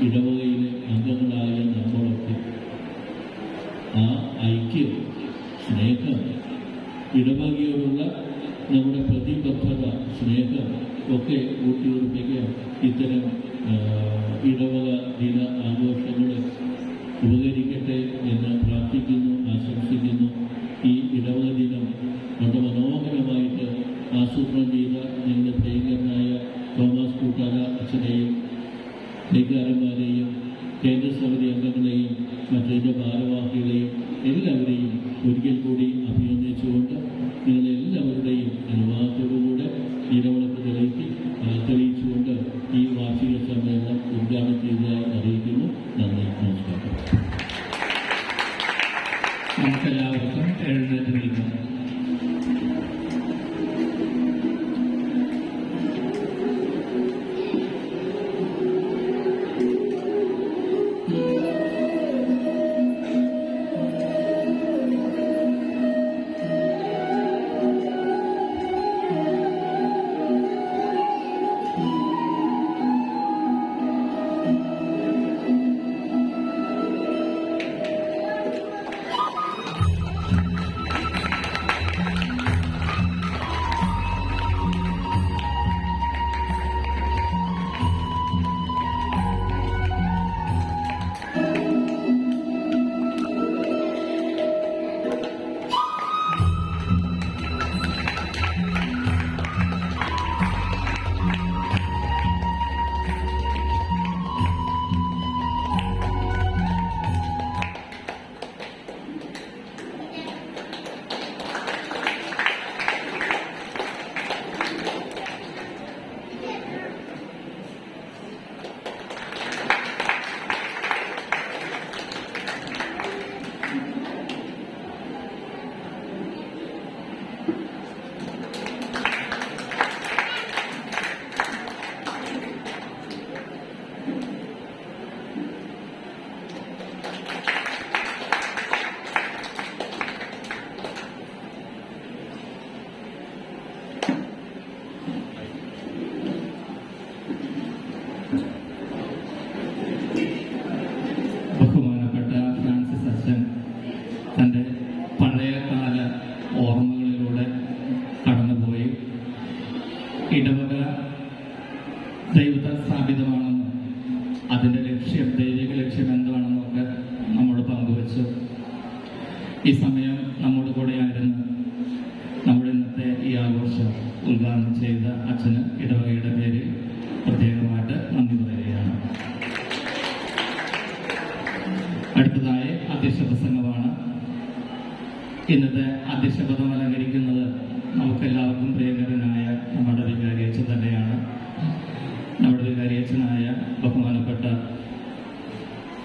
ഇടവകയിലെ അംഗങ്ങളായ നമ്മളൊക്കെ. ആ ഐക്യം, സ്നേഹം, ഇടവകയോടുള്ള നമ്മുടെ പ്രതിബദ്ധത, സ്നേഹം ഒക്കെ ഊട്ടിയുറപ്പിക്കാൻ ഇത്തരം ഇടവക ദിന ആഘോഷങ്ങൾ ഉപകരിക്കട്ടെ എന്ന് പ്രാർത്ഥിക്കുന്നു, ആശംസിക്കുന്നു. ഈ ഇടവക ദിനം വളരെ മനോഹരമായിട്ട് ആസൂത്രണം ചെയ്ത ഞങ്ങളുടെ പ്രിയങ്കരനായ തോമസ് കൂട്ടാല അച്ഛനെയും കൈകാരന്മാരെയും കേന്ദ്ര സമിതി അംഗങ്ങളെയും മറ്റു ഭാരവാഹികളെയും എല്ലാവരെയും ഒരിക്കൽ കൂടി അഭിനന്ദിച്ചുകൊണ്ട് നിങ്ങളെല്ലാവരുടെയും അനുവാദത്തോടുകൂടെ നിലവിളക്ക് തെളിയിച്ചുകൊണ്ട് ഈ വാർഷിക സമ്മേളനം ഉദ്ഘാടനം ചെയ്തതായി അറിയിക്കുന്നു. നന്ദി, നമസ്കാരം. നമുക്കെല്ലാവർക്കും എഴുന്നേറ്റ് നിൽക്കാം. ഇടവക ദൈവത്താൽ സ്ഥാപിതമാണെന്നും അതിൻ്റെ ലക്ഷ്യം, ദൈവിക ലക്ഷ്യം എന്താണെന്നൊക്കെ നമ്മോട് പങ്കുവച്ചു. ഈ സമയം നമ്മോട് കൂടെയായിരുന്നു നമ്മുടെ ഇന്നത്തെ ഈ ആഘോഷം ഉദ്ഘാടനം ചെയ്ത അച്ഛന് ഇടവകയുടെ പേരിൽ പ്രത്യേകമായിട്ട് നന്ദി പറയുകയാണ്. അടുത്തതായി അധ്യക്ഷ പ്രസംഗമാണ്. ഇന്നത്തെ അധ്യക്ഷപദം അലങ്കരിക്കുന്നത് നമുക്കെല്ലാവർക്കും പ്രിയങ്കരനായ നമ്മുടെ വികാരിയച്ഛൻ തന്നെയാണ്. നമ്മുടെ വികാരിയച്ഛനായ ബഹുമാനപ്പെട്ട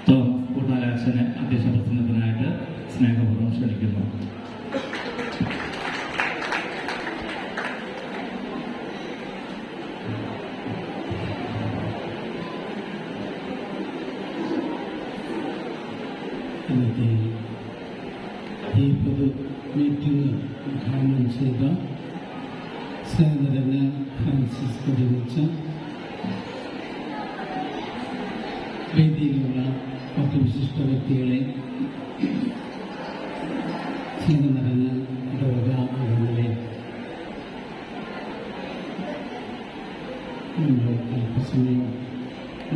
തോമസ് കൂട്ടാലച്ഛനെ അധ്യക്ഷ പ്രസംഗത്തിനായിട്ട് സ്നേഹപൂർവ്വം ക്ഷണിക്കുന്നു. ഇന്നത്തെ ഈ പൊതു മീറ്റിംഗ് ഉദ്ഘാടനം ചെയ്ത സഹോദരന് ഫ്രാൻസിസ് കൊടിവെച്ച, വേദിയിലുള്ള മറ്റു വിശിഷ്ട വ്യക്തികളെ, സ്നേഹം നിറഞ്ഞ ഇടവക അംഗങ്ങളെ, നമ്മൾ അല്പസമയം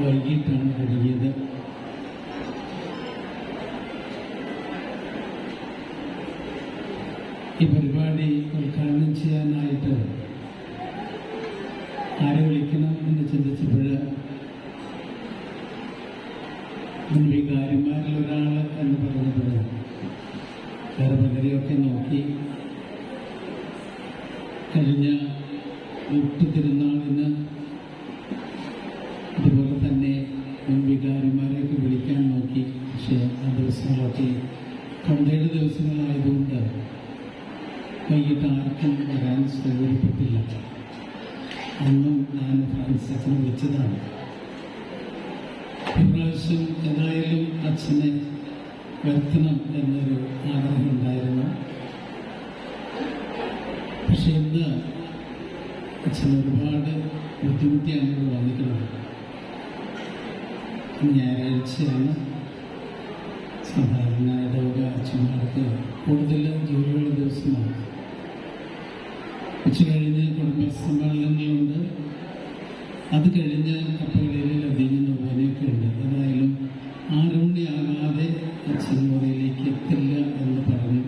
വൈകിട്ടാണ് തുടങ്ങിയത്. ഈ പരിപാടി ഉദ്ഘാടനം ചെയ്യാനായിട്ട് ആരെ വിളിക്കണം എന്ന് ചിന്തിച്ചപ്പോൾ മുൻവികാരിമാരിൽ ഒരാൾ എന്ന് പറഞ്ഞപ്പോൾ വേറെ പലരെയൊക്കെ നോക്കി. കഴിഞ്ഞ തിരുനാളിന് അതുപോലെ തന്നെ മുൻവികാരിമാരെയൊക്കെ വിളിക്കാൻ നോക്കി. പക്ഷേ ആ ദിവസങ്ങളൊക്കെ പണ്ടേഴ് ദിവസങ്ങളായതുകൊണ്ട് വൈകിട്ട് ആർക്കും വരാൻ സൗകര്യപ്പെട്ടില്ല. അന്നും ഞാൻ ഫ്രാൻസിസിനെ വിളിച്ചതാണ്. ഇപ്രാവശ്യം ഏതായാലും അച്ഛനെ വരുത്തണം എന്നൊരു ആഗ്രഹം ഉണ്ടായിരുന്നു. പക്ഷെ ഇന്ന് അച്ഛൻ ഒരുപാട് ബുദ്ധിമുട്ടിയാണ് ഇവിടെ വന്നിട്ടുള്ളത്. ഞായറാഴ്ചയാണ്. സാധാരണ ഇടവക അച്ഛന്മാർക്ക് കൂടുതൽ ജോലിയുള്ള ദിവസമാണ്. ഉച്ച കഴിഞ്ഞ് കുടുംബ സമ്മേളനങ്ങളുണ്ട്. അത് കഴിഞ്ഞ് കപ്പകളിൽ അധികം നോക്കാനൊക്കെ ഉണ്ട്. ഏതായാലും 6 മണിയാകാതെ അച്ഛൻ മുറിയിലേക്ക് എത്തില്ല എന്ന് പറഞ്ഞു.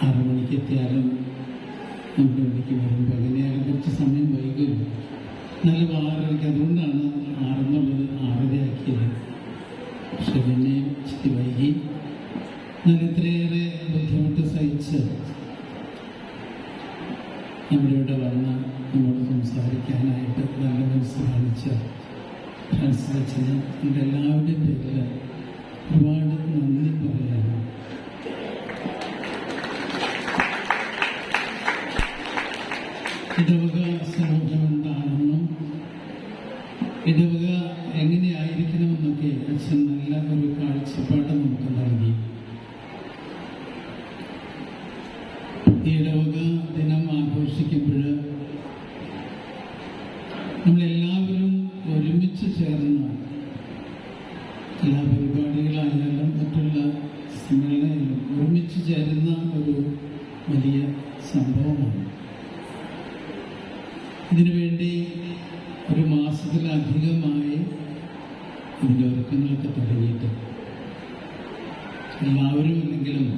6 മണിക്ക് എത്തിയാലും നമ്മുടെ ഇവിടേക്ക് വരുമ്പോൾ അങ്ങനെയാലും കുറച്ച് സമയം വൈകും. നല്ല 6:30. അതുകൊണ്ടാണ് 6 എന്നുള്ളത് 6:30 ആക്കിയത്. പക്ഷെ പിന്നെയും ഇച്ചിരി വൈകി. ഞാൻ ഇത്രയേറെ ബുദ്ധിമുട്ട് സഹിച്ച് നമ്മുടെ ഇവിടെ വന്ന് നമ്മോട് സംസാരിക്കാനായിട്ട് നല്ല മനസ്സ് കാണിച്ച ഫ്രാൻസിസ് അച്ഛന് എൻ്റെ എല്ലാവരുടെയും പേരിൽ ഒരുപാട് നന്ദി പറയാനും ഇടവക സമൂഹം എന്താണെന്നും ഇടവക എങ്ങനെയായിരിക്കണമെന്നൊക്കെ അച്ഛൻ നല്ല ഒരു കാഴ്ചപ്പാട് നമുക്ക് നൽകി. ഈ ഇടവക ദിനം ആഘോഷിക്കുമ്പോൾ നമ്മളെല്ലാവരും ഒരുമിച്ച് ചേർന്ന് എല്ലാ പരിപാടികളായാലും മറ്റുള്ള സമ്മേളനങ്ങളിലും ഒരുമിച്ച് ചേരുന്ന ഒരു വലിയ സംഭവമാണ്. ഇതിനുവേണ്ടി ഒരു മാസത്തിലധികമായി ഇതിൻ്റെ ഒരുക്കങ്ങളൊക്കെ തുടങ്ങിയിട്ട് എല്ലാവരും ഇല്ലെങ്കിലും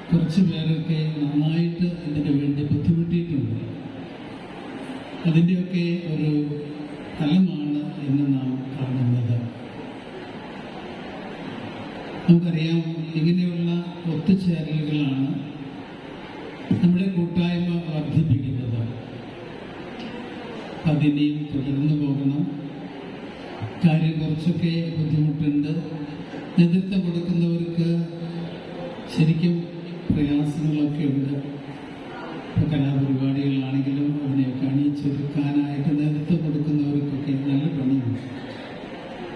കുറച്ച് പേരൊക്കെ നന്നായിട്ട് ഇതിനു വേണ്ടി ബുദ്ധിമുട്ടിയിട്ടുണ്ട്. അതിൻ്റെയൊക്കെ ഒരു ഫലമാണ് ഇന്ന് നാം കാണുന്നത്. നമുക്കറിയാം, ഇങ്ങനെയുള്ള ഒത്തുചേരലുകളാണ് നമ്മുടെ കൂട്ടായ്മ വർദ്ധിപ്പിക്കുന്നത്. അതിനെയും തുടർന്നു പോകണം. കാര്യം കുറച്ചൊക്കെ ബുദ്ധിമുട്ടുണ്ട്. നേതൃത്വം കൊടുക്കുന്നവർക്ക് ശരിക്കും പ്രയാസങ്ങളൊക്കെ ഉണ്ട്. ഇപ്പോൾ കലാപരിപാടികളാണെങ്കിലും അതിനെയൊക്കെ അണിയിച്ചൊരുക്കാനായിട്ട് നേതൃത്വം കൊടുക്കുന്നവർക്കൊക്കെ നല്ല പണിയുണ്ട്.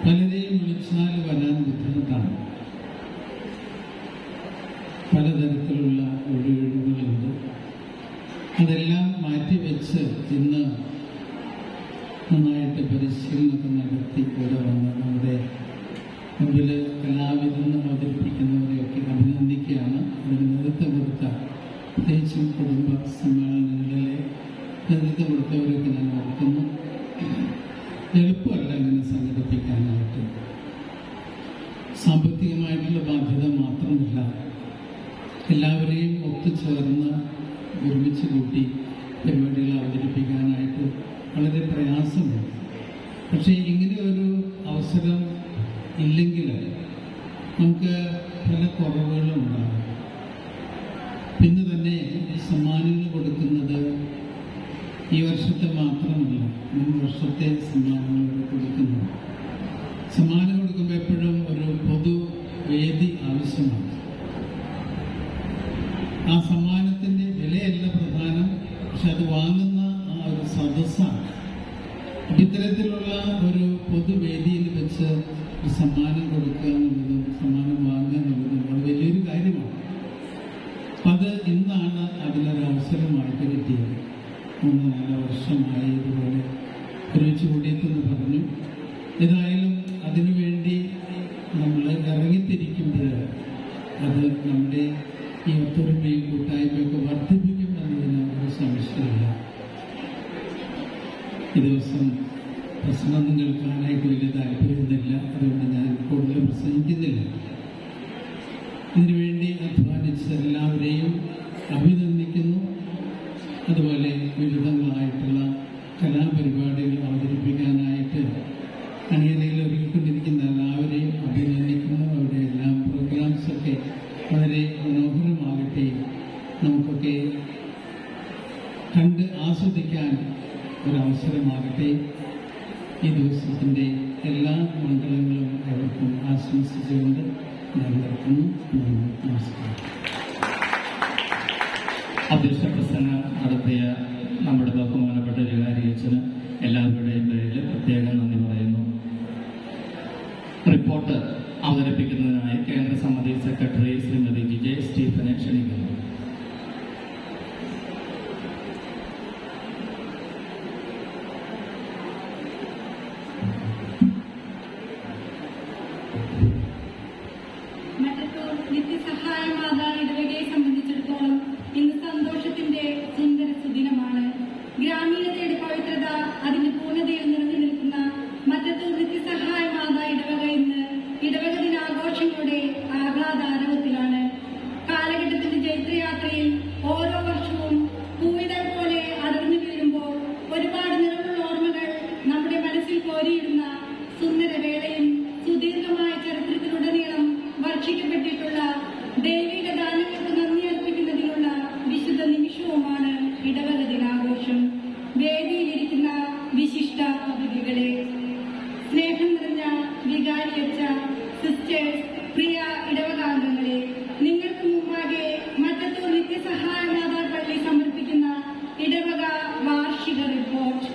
പലരെയും വിളിച്ചാൽ വരാൻ ബുദ്ധിമുട്ടാണ്. പലതരത്തിലുള്ള ഒഴിവുകളുണ്ട്. അതെല്ലാം മാറ്റിവെച്ച് ഇന്ന് നന്നായിട്ട് പരിശീലനമൊക്കെ നടത്തി ഇവിടെ വന്ന് നമ്മുടെ മുമ്പിൽ കലാവിരുന്ന് അവതരിപ്പിക്കുന്നവരെയൊക്കെ അഭിനന്ദിക്കുകയാണ്. അതിന് നേതൃത്വം കൊടുത്ത പ്രത്യേകിച്ചും കുടുംബ സമ്മേളനങ്ങളിലെ നേതൃത്വം കൊടുത്തവരൊക്കെ ഞാൻ ഓർക്കുന്നു. എളുപ്പമല്ല ഇങ്ങനെ സംഘടിപ്പിക്കാനായിട്ട്. സാമ്പത്തികമായിട്ടുള്ള ബാധ്യത മാത്രമല്ല, എല്ലാവരെയും ഒത്തുചേർന്ന് ഒരുമിച്ച് കൂട്ടി പരിപാടികൾ അവതരിപ്പിക്കാനായിട്ട് വളരെ പ്രയാസമുണ്ട്. പക്ഷേ ഇങ്ങനെ ഒരു അവസരം ഇല്ലെങ്കിൽ നമുക്ക് പല കുറവുകളും ഉണ്ടാകും. പിന്നെ തന്നെ സമ്മാനങ്ങൾ കൊടുക്കുന്നത് ഈ വർഷത്തെ മാത്രമല്ല, മുൻ വർഷത്തെ സമ്മാനങ്ങൾ കൊടുക്കുന്നു. സമ്മാനം കൊടുക്കുമ്പോൾ എപ്പോഴും ഒരു പൊതു വേദി ആവശ്യമാണ്. ആ സമ്മാനത്തിൻ്റെ വിലയല്ല പ്രധാനം, പക്ഷെ അത് വാങ്ങുന്ന ആ ഒരു സദസ്സാണ്. ഇത്തരത്തിലുള്ള ഒരു പൊതുവേദിയിൽ വെച്ച് ഒരു സമ്മാനം കൊടുക്കുക എന്നുള്ളതും സമ്മാനം വാങ്ങുക എന്നുള്ളതും അത് വലിയൊരു കാര്യമാണ്. അപ്പം അത് ഇന്നാണ് അതിനൊരു അവസരമായിട്ട് കിട്ടിയത്. 3-4 വർഷമായി ഇതുപോലെ ഒരുമിച്ച് കൂടിയെന്ന് പറഞ്ഞു. ഏതായാലും അതിനുവേണ്ടി നമ്മൾ ഇറങ്ങിത്തിരിക്കുമ്പോൾ അത് നമ്മുടെ ഈ ഒത്തൊരുമയും കൂട്ടായ്മയൊക്കെ വർദ്ധിപ്പിക്കും എന്നതിന് ഒരു സംശയമില്ല. ഈ ദിവസം പ്രശ്നമൊന്നും കേൾക്കാനായിട്ട് വലിയ താല്പര്യമൊന്നുമില്ല, അതുകൊണ്ട് ഞാൻ കൂടുതൽ പ്രസംഗിക്കുന്നില്ല. ഇതിനുവേണ്ടി അധ്വാനിച്ച എല്ലാവരെയും അഭിനന്ദിക്കുന്നു. അതുപോലെ വിവിധങ്ങളായിട്ടുള്ള കലാപരിപാടികൾ അവതരിപ്പിക്കാനായിട്ട് അണിയറയിൽ ഒരുക്കിക്കൊണ്ടിരിക്കുന്ന എല്ലാവരെയും അഭിനന്ദിക്കുന്നു. അവരുടെ എല്ലാം പ്രോഗ്രാംസൊക്കെ വളരെ മനോഹരമാകട്ടെ, നമുക്കൊക്കെ കണ്ട് ആസ്വദിക്കാൻ ഒരവസരമാകട്ടെ. ഈ ദിവസത്തിൻ്റെ എല്ലാ മംഗളങ്ങളും അവർക്കും ആശംസിച്ചുകൊണ്ട് ഞാൻ നിർത്തുന്നു. നമസ്കാരം. അധ്യക്ഷ പ്രസംഗം നടത്തിയ നമ്മുടെ ബഹുമാനപ്പെട്ട വികാരി അച്ഛന് എല്ലാവരുടെയും പേരിൽ പ്രത്യേകം നന്ദി പറയുന്നു. റിപ്പോർട്ട് അവതരിപ്പിക്കുന്നതിനായി കേന്ദ്ര സമിതി സെക്രട്ടറി ശ്രീമതി വിജയ് സ്റ്റീഫനെ ക്ഷണിക്കുന്നു. നിത്യസഹായ മാതാ ഇടവകയെ സംബന്ധിച്ചിടത്തോളം ഇന്ന് സന്തോഷത്തിന്റെ സുന്ദര സുദിനമാണ്. ഗ്രാമീണതയുടെ പവിത്രത അതിന്റെ പൂർണ്ണതയിൽ നിറഞ്ഞു നിൽക്കുന്ന മറ്റത്തൂർ നിത്യസഹായ മാതാ ഇടവക ഇന്ന് ഇടവക ദിനാഘോഷങ്ങളുടെ ആഹ്ലാദാരവത്തിലാണ്. കാലഘട്ടത്തിന്റെ ചൈത്രയാത്രയിൽ ഓരോ വർഷവും പൂവിതൾ പോലെ അടർന്നു വീഴുമ്പോൾ ഒരുപാട് നിറമുള്ള ഓർമ്മകൾ നമ്മുടെ മനസ്സിൽ കോരിയിടുന്ന സുന്ദര വേളയും സുദീർഘമായ ചരിത്രത്തിലുടനീളം വർഷിക്കപ്പെട്ടിട്ടുള്ള ദൈവിക ദാനങ്ങൾക്ക് നന്ദി അർപ്പിക്കുന്നതിനുള്ള വിശുദ്ധ നിമിഷവുമാണ് ഇടവക ദിനാഘോഷം. വേദിയിലിരിക്കുന്ന വിശിഷ്ട അതിഥികളെ, സ്നേഹം നിറഞ്ഞ വികാരിയച്ച സിസ്റ്റേഴ്സ്, പ്രിയ ഇടവകാംഗങ്ങളെ, നിങ്ങൾക്ക് മുമ്പാകെ മറ്റത്തൂർ നിത്യസഹായ മാതാ പള്ളി സമർപ്പിക്കുന്ന ഇടവക വാർഷിക റിപ്പോർട്ട്.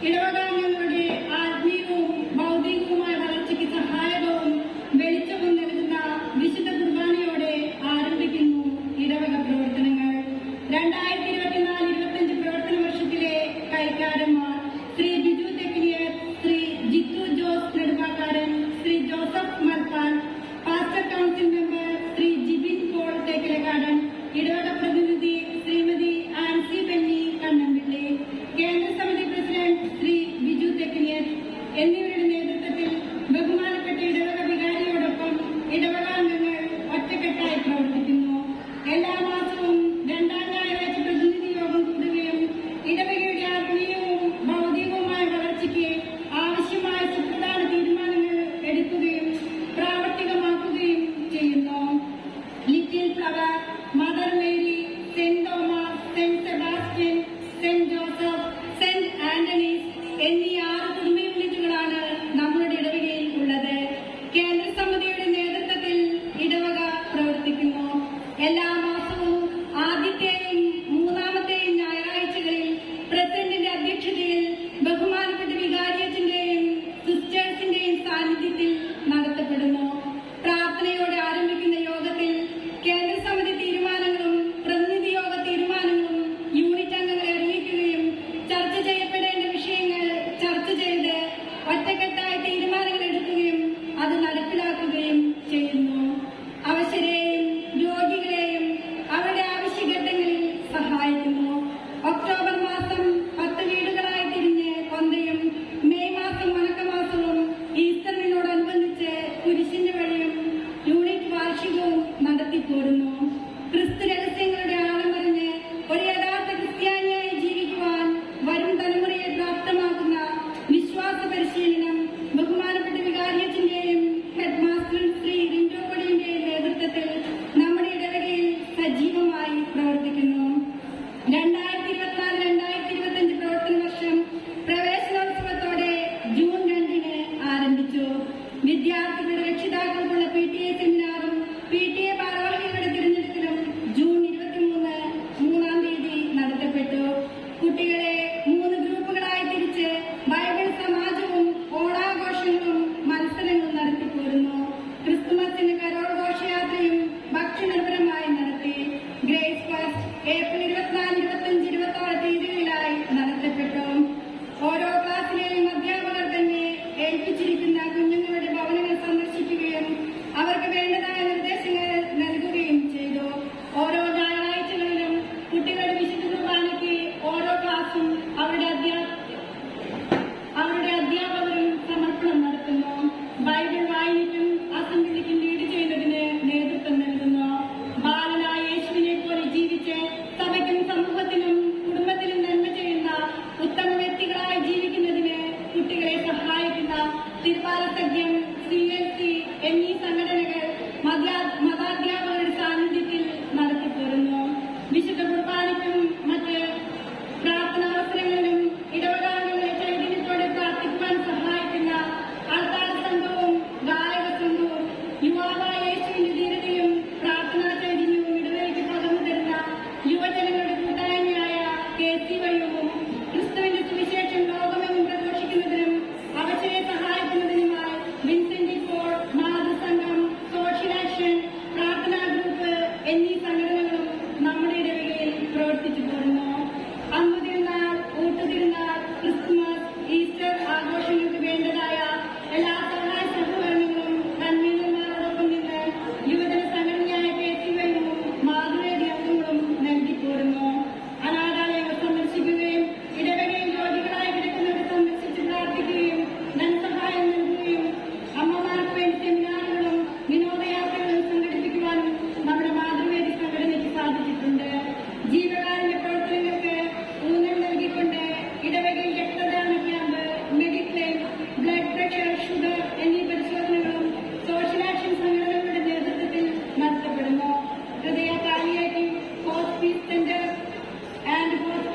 ഇടവകാംഗങ്ങളുടെ ആത്മീയവും ഭൗതികവുമായ വളർച്ചയ്ക്ക് സഹായകവും വെളിച്ചവും നൽകുന്ന വിശുദ്ധ കുർബാനയോടെ ആരംഭിക്കുന്നു ഇടവക പ്രവർത്തനങ്ങൾ. 2024-25 പ്രവർത്തന വർഷത്തിലെ കൈക്കാരന്മാർ Shri Biju Thekkiniyar, Shri Jithu Jose Nedumbakkaran, Shri Joseph Malpan, pastor council member Shri Jibin Paul Thekkilakkad,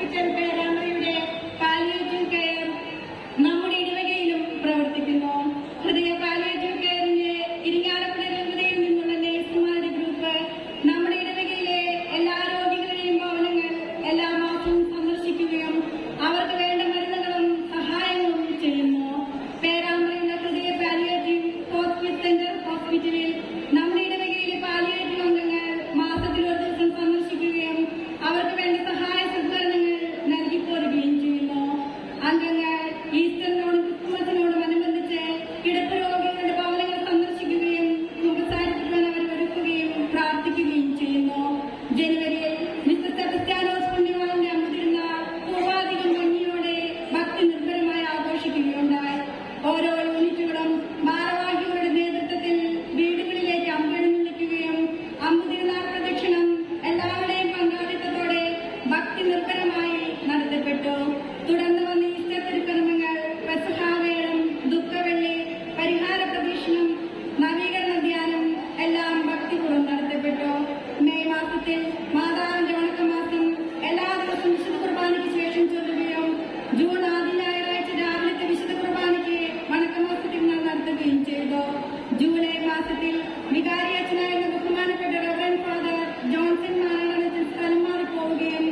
അച്ഛൻ പേരാമ്പ്രയുടെ പാലിയേറ്റീവ് കെയർ നമ്മുടെ ഇടവകയിലും പ്രവർത്തിക്കുന്നു. ഹൃദയ പാലിയേറ്റീവ് കെയറിന്റെ ഇരിങ്ങാലക്കുട രൂപതയിൽ നിന്നുള്ള നേഴ്സുമാരുടെ ഗ്രൂപ്പ് നമ്മുടെ ഇടവകയിലെ എല്ലാ രോഗികളുടെയും ഭവനങ്ങൾ എല്ലാ മാസവും സന്ദർശിക്കുകയും അവർക്ക് വേണ്ട മരുന്നുകളും സഹായങ്ങളും ചെയ്യുന്നു. പേരാമ്പ്രയുള്ള ഹൃദയ പാലിയേറ്റീവ് സെന്റർ ഹോസ്പിറ്റലിൽ നമ്മുടെ ഇടവകയിലെ പാലിയേറ്റീവ് അംഗങ്ങൾ മാസത്തിൽ ഒരു ദിവസം സന്ദർശിക്കുകയും അവർക്ക് വേണ്ട സഹായ സഹകരണങ്ങൾ നൽകിപ്പോരുകയും ചെയ്യുന്നു. അംഗങ്ങൾ ഈസ്റ്ററിനോടും ക്രിസ്മസിനോടും അനുബന്ധിച്ച് കിടപ്പ് രോഗികളുടെ ഭവനങ്ങൾ സന്ദർശിക്കുകയും കുമ്പസാരിക്കുവാൻ അവർ ഒരുക്കുകയും പ്രാർത്ഥിക്കുകയും ചെയ്യുന്നു. ജനുവരിയിൽ മിസ്റ്റർ സെബസ്ത്യാനോസ് പുണ്യവാന്റെ അമ്പതിരുന്നാൾ പൂർവാധികം ഭംഗിയോടെ ഭക്തി നിർഭരമായി ആഘോഷിക്കുകയുണ്ടായി. ഓരോ യൂണിറ്റുകളും ഭാരവാഹികളുടെ നേതൃത്വത്തിൽ വീടുകളിലേക്ക് അമ്പെഴുന്നള്ളിക്കുകയും അമ്പതിരുന്നാൾ പ്രദക്ഷിണം എല്ലാവരുടെയും പങ്കാളിത്തത്തോടെ ഭക്തി നിർഭരമായി നടത്തപ്പെട്ടു. തുടർന്ന് വന്ന ഈസ്റ്റർ തിരുക്കർമ്മങ്ങൾ, പെസഹാവേളം, ദുഃഖവെള്ളി, പരിഹാര പ്രദക്ഷിണം, നവീകരണ ധ്യാനം എല്ലാം ഭക്തിപൂർവ്വം നടത്തപ്പെട്ടു. മെയ് മാസത്തിൽ മാതാവിന്റെ വണക്കമാസം എല്ലാ ദിവസവും വിശുദ്ധ കുർബാനയ്ക്ക് ശേഷം ചൊല്ലുകയും ജൂൺ ആദ്യ ഞായറാഴ്ച രാവിലത്തെ വിശുദ്ധ കുർബാനയ്ക്ക് വണക്കമാസത്തിൽ നടത്തുകയും ചെയ്തു. ജൂലൈ മാസത്തിൽ വികാരിയച്ഛനായിരുന്ന ബഹുമാനപ്പെട്ട റവറൻഡ് ഫാദർ ജോൺസൺ മാനാടനത്തിൽ സ്ഥലം മാറി പോവുകയും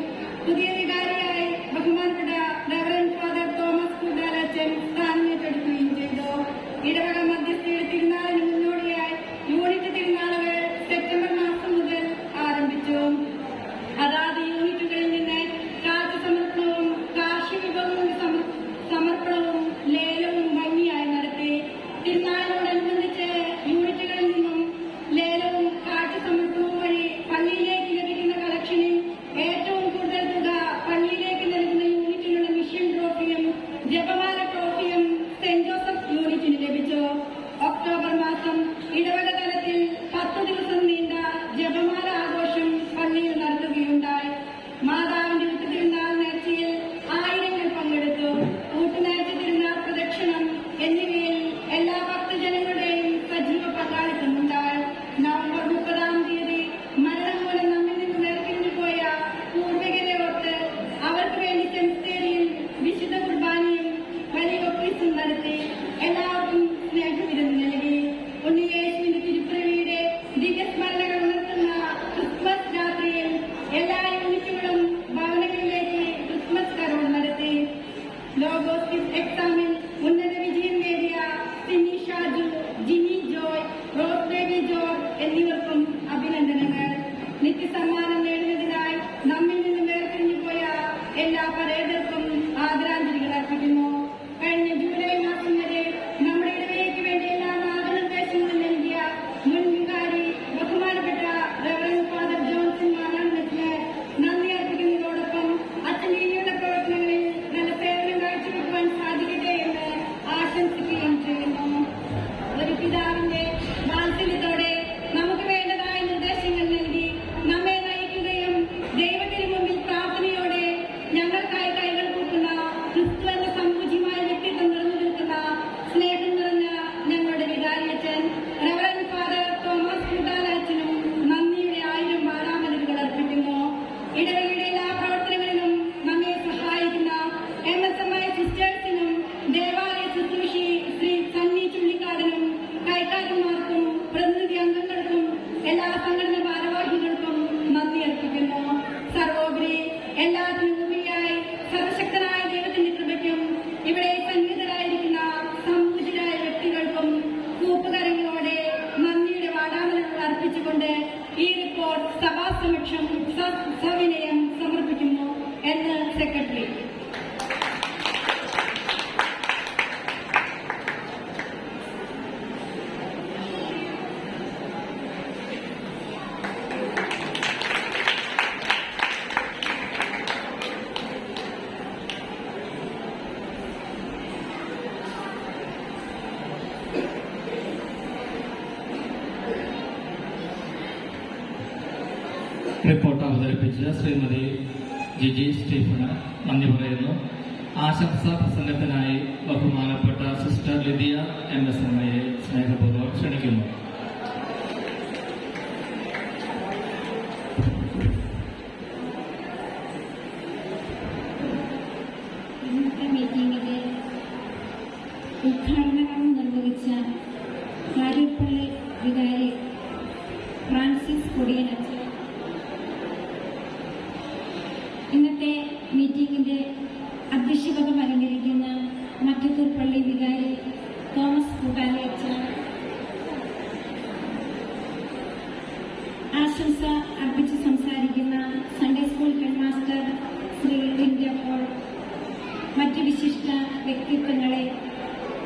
പുതിയ വികാരിയായി ബഹുമാനപ്പെട്ട റവറൻഡ് ഫാദർ തോമസ് കൂടാലച്ചൻ സ്ഥാനം ഏറ്റെടുക്കുകയും ചെയ്തു. ഇടവക മധ്യസ്ഥയുടെ തിരുനാളിന് മുന്നോടിയായി യൂണിറ്റ് തിരുനാളുകൾ സെപ്റ്റംബർ മാസം മുതൽ ആരംഭിച്ചു. അതാത് യൂണിറ്റുകളിൽ നിന്ന് കാർഷിക സമർപ്പണവും കാർഷിക വിഭവങ്ങളുടെ സമർപ്പണവും ലേലവും ഭംഗിയായി നടത്തി. തിരുനാളിനോടനുബന്ധിച്ച് യൂണിറ്റുകളിൽ നിന്നും ലേലവും കാർഷിക സമർപ്പണവും വഴി പള്ളിയിലേക്ക് ലഭിക്കുന്ന കളക്ഷനിൽ ഏറ്റവും കൂടുതൽ തുക പള്ളിയിലേക്ക് നൽകുന്ന യൂണിറ്റിനുള്ള മിഷൻ ട്രോഫിയും ജപമാല ട്രോഫിയും സെന്റ് ജോസഫ് യൂണിറ്റിന് ലഭിച്ചു. ഒക്ടോബർ മാസം ഇടവക തലത്തിൽ 10 ദിവസം നീണ്ട ജപമാല ആഘോഷം പള്ളിയിൽ നടത്തുകയുണ്ടായി. മാതാവിന്റെ ഉച്ചതിരുനാൾ നേർച്ചയിൽ ആയിരങ്ങൾ പങ്കെടുത്തു. കൂട്ടുനേർച്ച തിരുനാൾ പ്രദക്ഷിണം എന്നിവയിൽ എല്ലാ ഭക്തജനങ്ങളുടെയും സജീവ പങ്കാളിത്തമുണ്ടായി. നവംബർ 30-ാം തീയതി മരണം മൂലം നമ്മിൽ നിന്ന് വേർപിരിഞ്ഞു പോയ പൂർവികരെ ഓർത്ത് അവർക്ക് വേണ്ടി സെമിത്തേരിയിൽ വിശുദ്ധ കുർബാനയും വലിയ ഒപ്പീസും നടത്തി. എല്ലാവർക്കും സ്നേഹവിരുന്ന് നൽകി. ഉണ്ണിയേശുവിന്റെ തിരുപ്പിറവിയുടെ ദിവ്യസ്മരണകൾ ഉണർത്തുന്ന ക്രിസ്മസ് രാത്രിയിൽ എല്ലാ യൂണിറ്റുകളും ഭവനങ്ങളിലേക്ക് ക്രിസ്മസ് കരോൾ നടത്തി. ലോഗോസ് എക്സാമിൽ ഉന്നത വിജയം നേടിയ Sini Shaju, Jini Joy, Rose Baby George എന്നിവർക്കും അഭിനന്ദനങ്ങൾ. നിത്യസമ്മാനം നേടുന്നതിനായി നമ്മിൽ നിന്ന് വേർപിരിഞ്ഞു പോയ എല്ലാ പരേതർക്കും ആദരാഞ്ജലികൾ അർപ്പിക്കുന്നു. കഴിഞ്ഞ ജൂലൈ മാസം വരെ നമ്മുടെ ഇടവകയ്ക്ക് വേണ്ടി എല്ലാ മാർഗനിർദ്ദേശങ്ങളും നൽകിയ മുൻ വികാരി ബഹുമാനപ്പെട്ട റവറൻഡ് ഫാദർ ജോൺസൺ മാനാടനത്തിന് നന്ദി അർപ്പിക്കുന്നതോടൊപ്പം അച്ഛനീതിയുടെ പ്രവർത്തനങ്ങളിൽ നല്ല സേവനം കാഴ്ചവെക്കുവാൻ സാധിക്കട്ടെ എന്ന് ആശംസിക്കുകയും ചെയ്യുന്നു. ഒരു പിതാവിന്റെ വാത്സല്യത്തോടെ നമുക്ക് വേണ്ടതായ നിർദ്ദേശങ്ങൾ നൽകി നമ്മെ നയിക്കുകയും ദൈവത്തിന് മുമ്പിൽ പ്രാർത്ഥനയോടെ ഞങ്ങൾക്കായി കൈകൾ കൂട്ടുന്ന ക്രിസ്തു എന്ന സമ്പൂജ്യമായ വ്യക്തിത്വം നിറഞ്ഞു നിൽക്കുന്ന സ്നേഹം നിറഞ്ഞ ഞങ്ങളുടെ വികാരിയച്ഛൻ റവറൻഡ് ഫാദർ തോമസ് കൂടാലച്ചനും നന്ദിയുടെ 1000 വാരാമലരുകൾ അർപ്പിക്കുന്നു. ഇടവകയുടെ എല്ലാ പ്രവർത്തനങ്ങളിലും നമ്മെ സഹായിക്കുന്ന MSMI സിസ്റ്റേഴ്സിനും ദേവാലയ ശുശ്രൂഷി ശ്രീ സണ്ണി ചുള്ളിക്കാടനും കൈക്കാരന്മാർക്കും പ്രതിനിധി അംഗങ്ങൾക്കും എല്ലാ സംഘടനാ ഭാരവാഹികൾക്കും നന്ദി അർപ്പിക്കുന്നു. സർവോപരി എല്ലാത്തിനും ഉപരിയായി സർവശക്തനായ ദൈവത്തിന്റെ കൃപയ്ക്കും ഇവിടെ സന്നിഹിതരായിരിക്കുന്ന സമ്പൂജിതരായ വ്യക്തികൾക്കും കൂപ്പുകരങ്ങളോടെ നന്ദിയുടെ വാടാമലകൾ അർപ്പിച്ചുകൊണ്ട് ഈ റിപ്പോർട്ട് സഭാസമക്ഷം സവിനയം സമർപ്പിക്കുന്നു എന്ന് സെക്രട്ടറി. റിപ്പോർട്ട് അവതരിപ്പിച്ച ശ്രീമതി ജിജി സ്റ്റീഫന് നന്ദി പറയുന്നു. ആശംസാ പ്രസംഗത്തിനായി ബഹുമാനപ്പെട്ട സിസ്റ്റർ ലിദിയ MSMIയെ സ്നേഹപൂർവ്വം ക്ഷണിക്കുന്നു. ഉദ്ഘാടന കർമ്മം നിർവഹിച്ച കാരിപ്പള്ളി വികാരി ഫ്രാൻസിസ് കൊടിയനച്ചൻ, ഇന്നത്തെ മീറ്റിംഗിന്റെ അധ്യക്ഷപദം അലങ്കരിക്കുന്ന മറ്റത്തൂർ പള്ളി വികാരി തോമസ് കൂട്ടാലയച്ചൻ, ആശംസ അർപ്പിച്ച് സംസാരിക്കുന്ന Sunday school headmaster Shri Linda Paul, മറ്റ് വിശിഷ്ട വ്യക്തിത്വങ്ങളെ,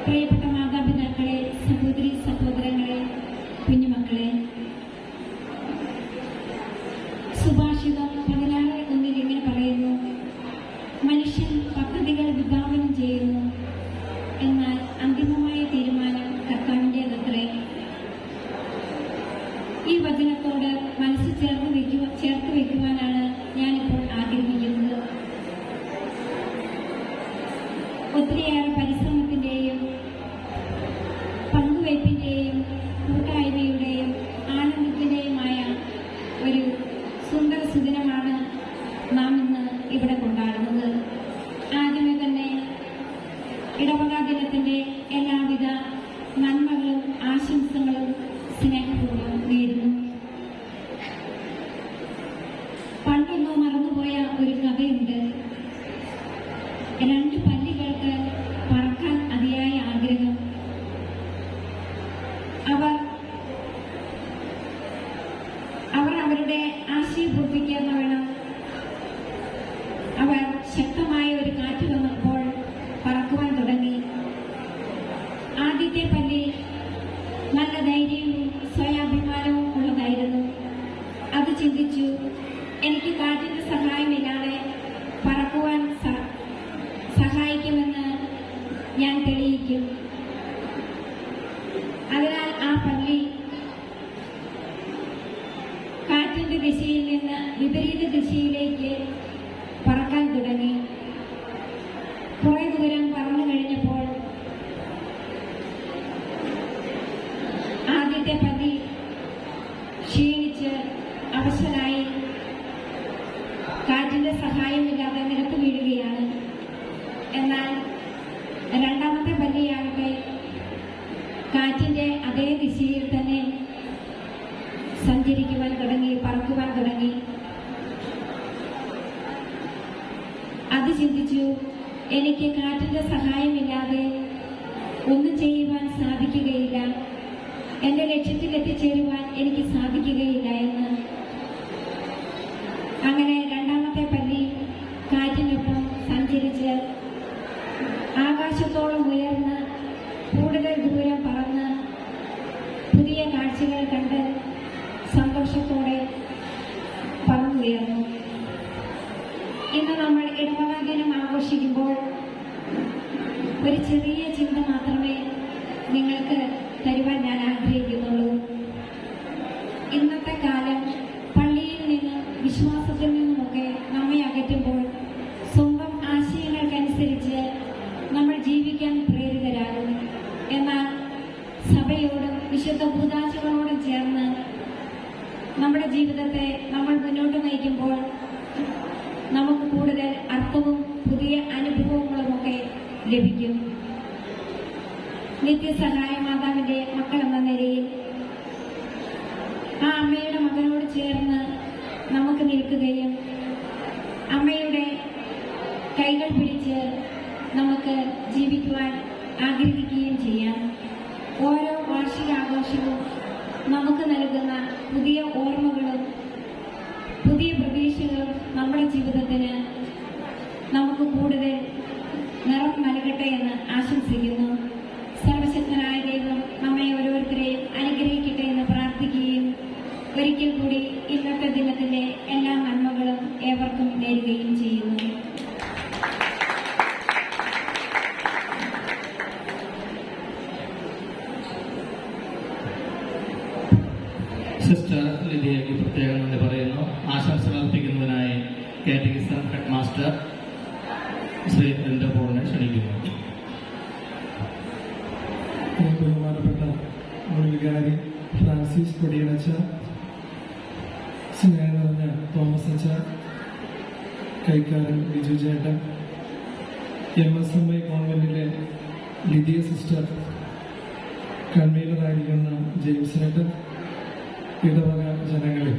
പ്രിയപ്പെട്ട മാതാപിതാക്കളെ, സഹോദരി സഹോദരങ്ങളെ, കുഞ്ഞുമക്കളെ, സുഭാഷിതം 16:1 ഇങ്ങനെ പറയുന്നു: മനുഷ്യൻ പദ്ധതികൾ വിഭാവനം ചെയ്യുന്നു, എന്നാൽ അന്തിമമായ തീരുമാനം കർത്താവിൻ്റേതത്രേ. ഈ വചനത്തോട് മനസ്സ് ചേർത്ത് വയ്ക്കുവാനാണ് ഞാനിപ്പോൾ ആഗ്രഹിക്കുന്നത്. ഒത്തിരിയേറെ പരിശ്രമത്തിന്റെയും പങ്കുവയ്പിന്റെയും കൂട്ടായ്മയുടെയും ആനന്ദത്തിന്റെയുമായ ഒരു സുന്ദര സുദിനമാണ് നാം ഇന്ന് ഇവിടെ കൊണ്ടാടുന്നത്. ആദ്യമേ തന്നെ ഇടവക ദിനത്തിന്റെ എല്ലാവിധ നന്മകളും ആശംസകളും സ്നേഹപൂർവ്വം നേരുന്നു. പണ്ടൊന്നും മറന്നുപോയ ഒരു കഥയുണ്ട്. 2 പല്ലികൾക്ക് പറക്കാൻ അതിയായ ആഗ്രഹം. അവർ അവരുടെ ആശയം പൂർത്തിക്കാൻ വേണം അവർ ശക്തമായ ഒരു കാറ്റ് വന്നപ്പോൾ പറക്കുവാൻ തുടങ്ങി. ആദ്യത്തെ പല്ലി നല്ല ധൈര്യവും സ്വയാഭിമാനവും ഉള്ളതായിരുന്നു. അത് ചിന്തിച്ചു, എനിക്ക് കാറ്റിന്റെ സഹായമില്ലാതെ പറക്കുവാൻ സഹായിക്കുമെന്ന് ഞാൻ തെളിയിക്കും. അതിനാൽ ആ പല്ലി കാറ്റിന്റെ ദിശയിൽ നിന്ന് വിപരീത ദിശയിലേക്ക് പറക്കാൻ തുടങ്ങി. കുറെ ദൂരം പറന്നു കഴിഞ്ഞപ്പോൾ ആദ്യത്തെ പല്ലി ക്ഷീണിച്ച് അവശനായി കാറ്റിന്റെ സഹായമില്ലാതെ നിലത്ത് വീഴുകയാണ്. എന്നാൽ രണ്ടാമത്തെ പല്ലിയാകട്ടെ കാറ്റിന്റെ അതേ ദിശയിൽ തന്നെ സഞ്ചരിക്കുവാൻ തുടങ്ങി, പറക്കുവാൻ തുടങ്ങി. അത് ചിന്തിച്ചു, എനിക്ക് കാറ്റിന്റെ സഹായമില്ലാതെ ഒന്നും ചെയ്യുവാൻ സാധിക്കുകയില്ല, എന്റെ ലക്ഷ്യത്തിൽ എത്തിച്ചേരുവാൻ എനിക്ക് സാധിക്കുകയില്ല എന്ന്. അങ്ങനെ രണ്ടാമത്തെ പല്ലി കാറ്റിനൊപ്പം സഞ്ചരിച്ച് ആകാശത്തോളം ഉയർന്ന് കൂടുതൽ ദൂരം പറന്ന് പുതിയ കാഴ്ചകൾ കണ്ട് സന്തോഷത്തോടെ പറന്നുയർന്നു. ഇന്ന് നമ്മൾ ഇടവക ദിനം ആഘോഷിക്കുമ്പോൾ ഒരു ചെറിയ ചിന്ത മാത്രമേ നിങ്ങൾക്ക് തരുവാൻ ഞാൻ ആഗ്രഹിക്കുന്നുള്ളൂ. ഇന്നത്തെ കാലം പള്ളിയിൽ നിന്നും വിശ്വാസത്തിൽ നിന്നുമൊക്കെ നമ്മെ അകറ്റുമ്പോൾ സ്വന്തം ആശയങ്ങൾക്കനുസരിച്ച് നമ്മൾ ജീവിക്കാൻ പ്രേരിതരാകും. എന്നാൽ സഭയോടും വിശുദ്ധ കൂദാശകളോടും ചേർന്ന് നമ്മുടെ ജീവിതത്തെ നമ്മൾ മുന്നോട്ട് നയിക്കുമ്പോൾ നമുക്ക് കൂടുതൽ അർത്ഥവും പുതിയ അനുഭവങ്ങളുമൊക്കെ ലഭിക്കും. നിത്യസഹായ മാതാവിന്റെ മക്കളെന്ന നിലയിൽ ആ അമ്മയുടെ മകനോട് ചേർന്ന് നമുക്ക് നിൽക്കുകയും അമ്മയുടെ കൈകൾ പിടിച്ച് നമുക്ക് ജീവിക്കുവാൻ ആഗ്രഹിക്കുകയും ചെയ്യാം. ഓരോ വാർഷികാഘോഷവും നമുക്ക് നൽകുന്ന പുതിയ ഓർമ്മകളും പുതിയ പ്രതീക്ഷകളും നമ്മുടെ ജീവിതത്തിന് നമുക്ക് കൂടുതൽ നിറം നൽകട്ടെ എന്ന് ആശംസിക്കുന്നു. സർവശക്തനായ ദൈവം നമ്മെ ഓരോരുത്തരെയും അനുഗ്രഹിക്കട്ടെ എന്ന് പ്രാർത്ഥിക്കുകയും ഒരിക്കൽ കൂടി ഇന്നത്തെ ദിനത്തിന്റെ എല്ലാ നന്മകളും ഏവർക്കും നേരുകയും ചെയ്യുന്നു. സിസ്റ്റർ ലിഡിയയ്ക്ക് പ്രത്യേകം നന്ദി പറയുന്നു. ആശംസകൾ അർപ്പിക്കുന്നതിനായി catechism head master Shri Linda പോളിനെ ക്ഷണിക്കുന്നു. ബഹുമാനപ്പെട്ട വികാരി ഫ്രാൻസിസ് കൊടിയനച്ച, സ്നേഹം നിറഞ്ഞ തോമസ് അച്ച, കൈക്കാരൻ ബിജു ചേട്ടൻ, MSMI കോൺവെന്റിലെ ലിദിയ സിസ്റ്റർ, കൺവീനറായിരിക്കുന്ന ജെയിംസിനേട്ടൻ, ഇടവക ജനങ്ങളെ,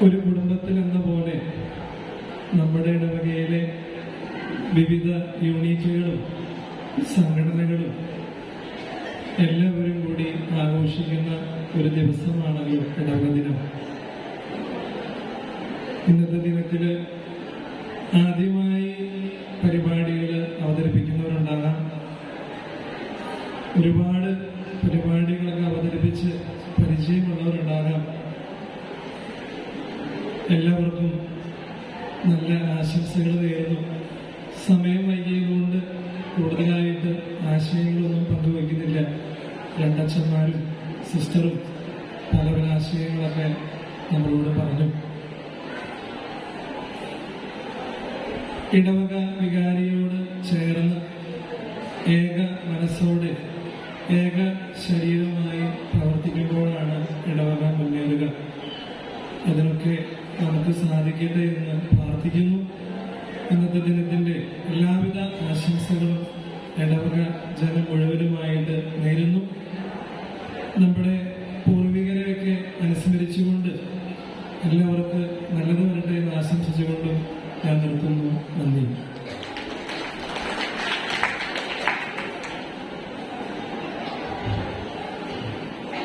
ഒരു കുടുംബത്തിൽ എന്ന പോലെ നമ്മുടെ ഇടവകയിലെ വിവിധ യൂണിറ്റുകളും സംഘടനകളും എല്ലാവരും കൂടി ആഘോഷിക്കുന്ന ഒരു ദിവസമാണല്ലോ ഇടവക ദിനം. ഇന്നത്തെ ദിനത്തിൽ ആദ്യമായി പരിപാടികൾ അവതരിപ്പിക്കുന്നവരുണ്ടാകാം, ഒരുപാട് പരിപാടികളൊക്കെ അവതരിപ്പിച്ച് പരിചയമുള്ളവരുണ്ടാകാം. എല്ലാവർക്കും നല്ല ആശംസകൾ നേരുന്നു. സമയം വൈകിയതുകൊണ്ട് കൂടുതലായിട്ട് ആശയങ്ങളൊന്നും പങ്കുവയ്ക്കുന്നില്ല. രണ്ടച്ഛന്മാരും സിസ്റ്ററും പല പല ആശയങ്ങളൊക്കെ നമ്മളോട് പറഞ്ഞു. ഇടവക വികാരിയോട് ചേർന്ന് ഏക മനസ്സോടെ ഏക ശരീരമായി പ്രവർത്തിക്കുമ്പോഴാണ് ഇടവക മുന്നേറുക. അതിനൊക്കെ നമുക്ക് സാധിക്കട്ടെ എന്ന് പ്രാർത്ഥിക്കുന്നു. ഇന്നത്തെ ദിനത്തിന്റെ എല്ലാവിധ ആശംസകളും ഇടവക ജനം മുഴുവനുമായിട്ട് നേരുന്നു. നമ്മുടെ പൂർവികരെയൊക്കെ അനുസ്മരിച്ചുകൊണ്ട് എല്ലാവർക്കും നല്ലത് വരട്ടെ എന്ന് ആശംസിച്ചുകൊണ്ടും ഞാൻ നിർത്തുന്നു. നന്ദി.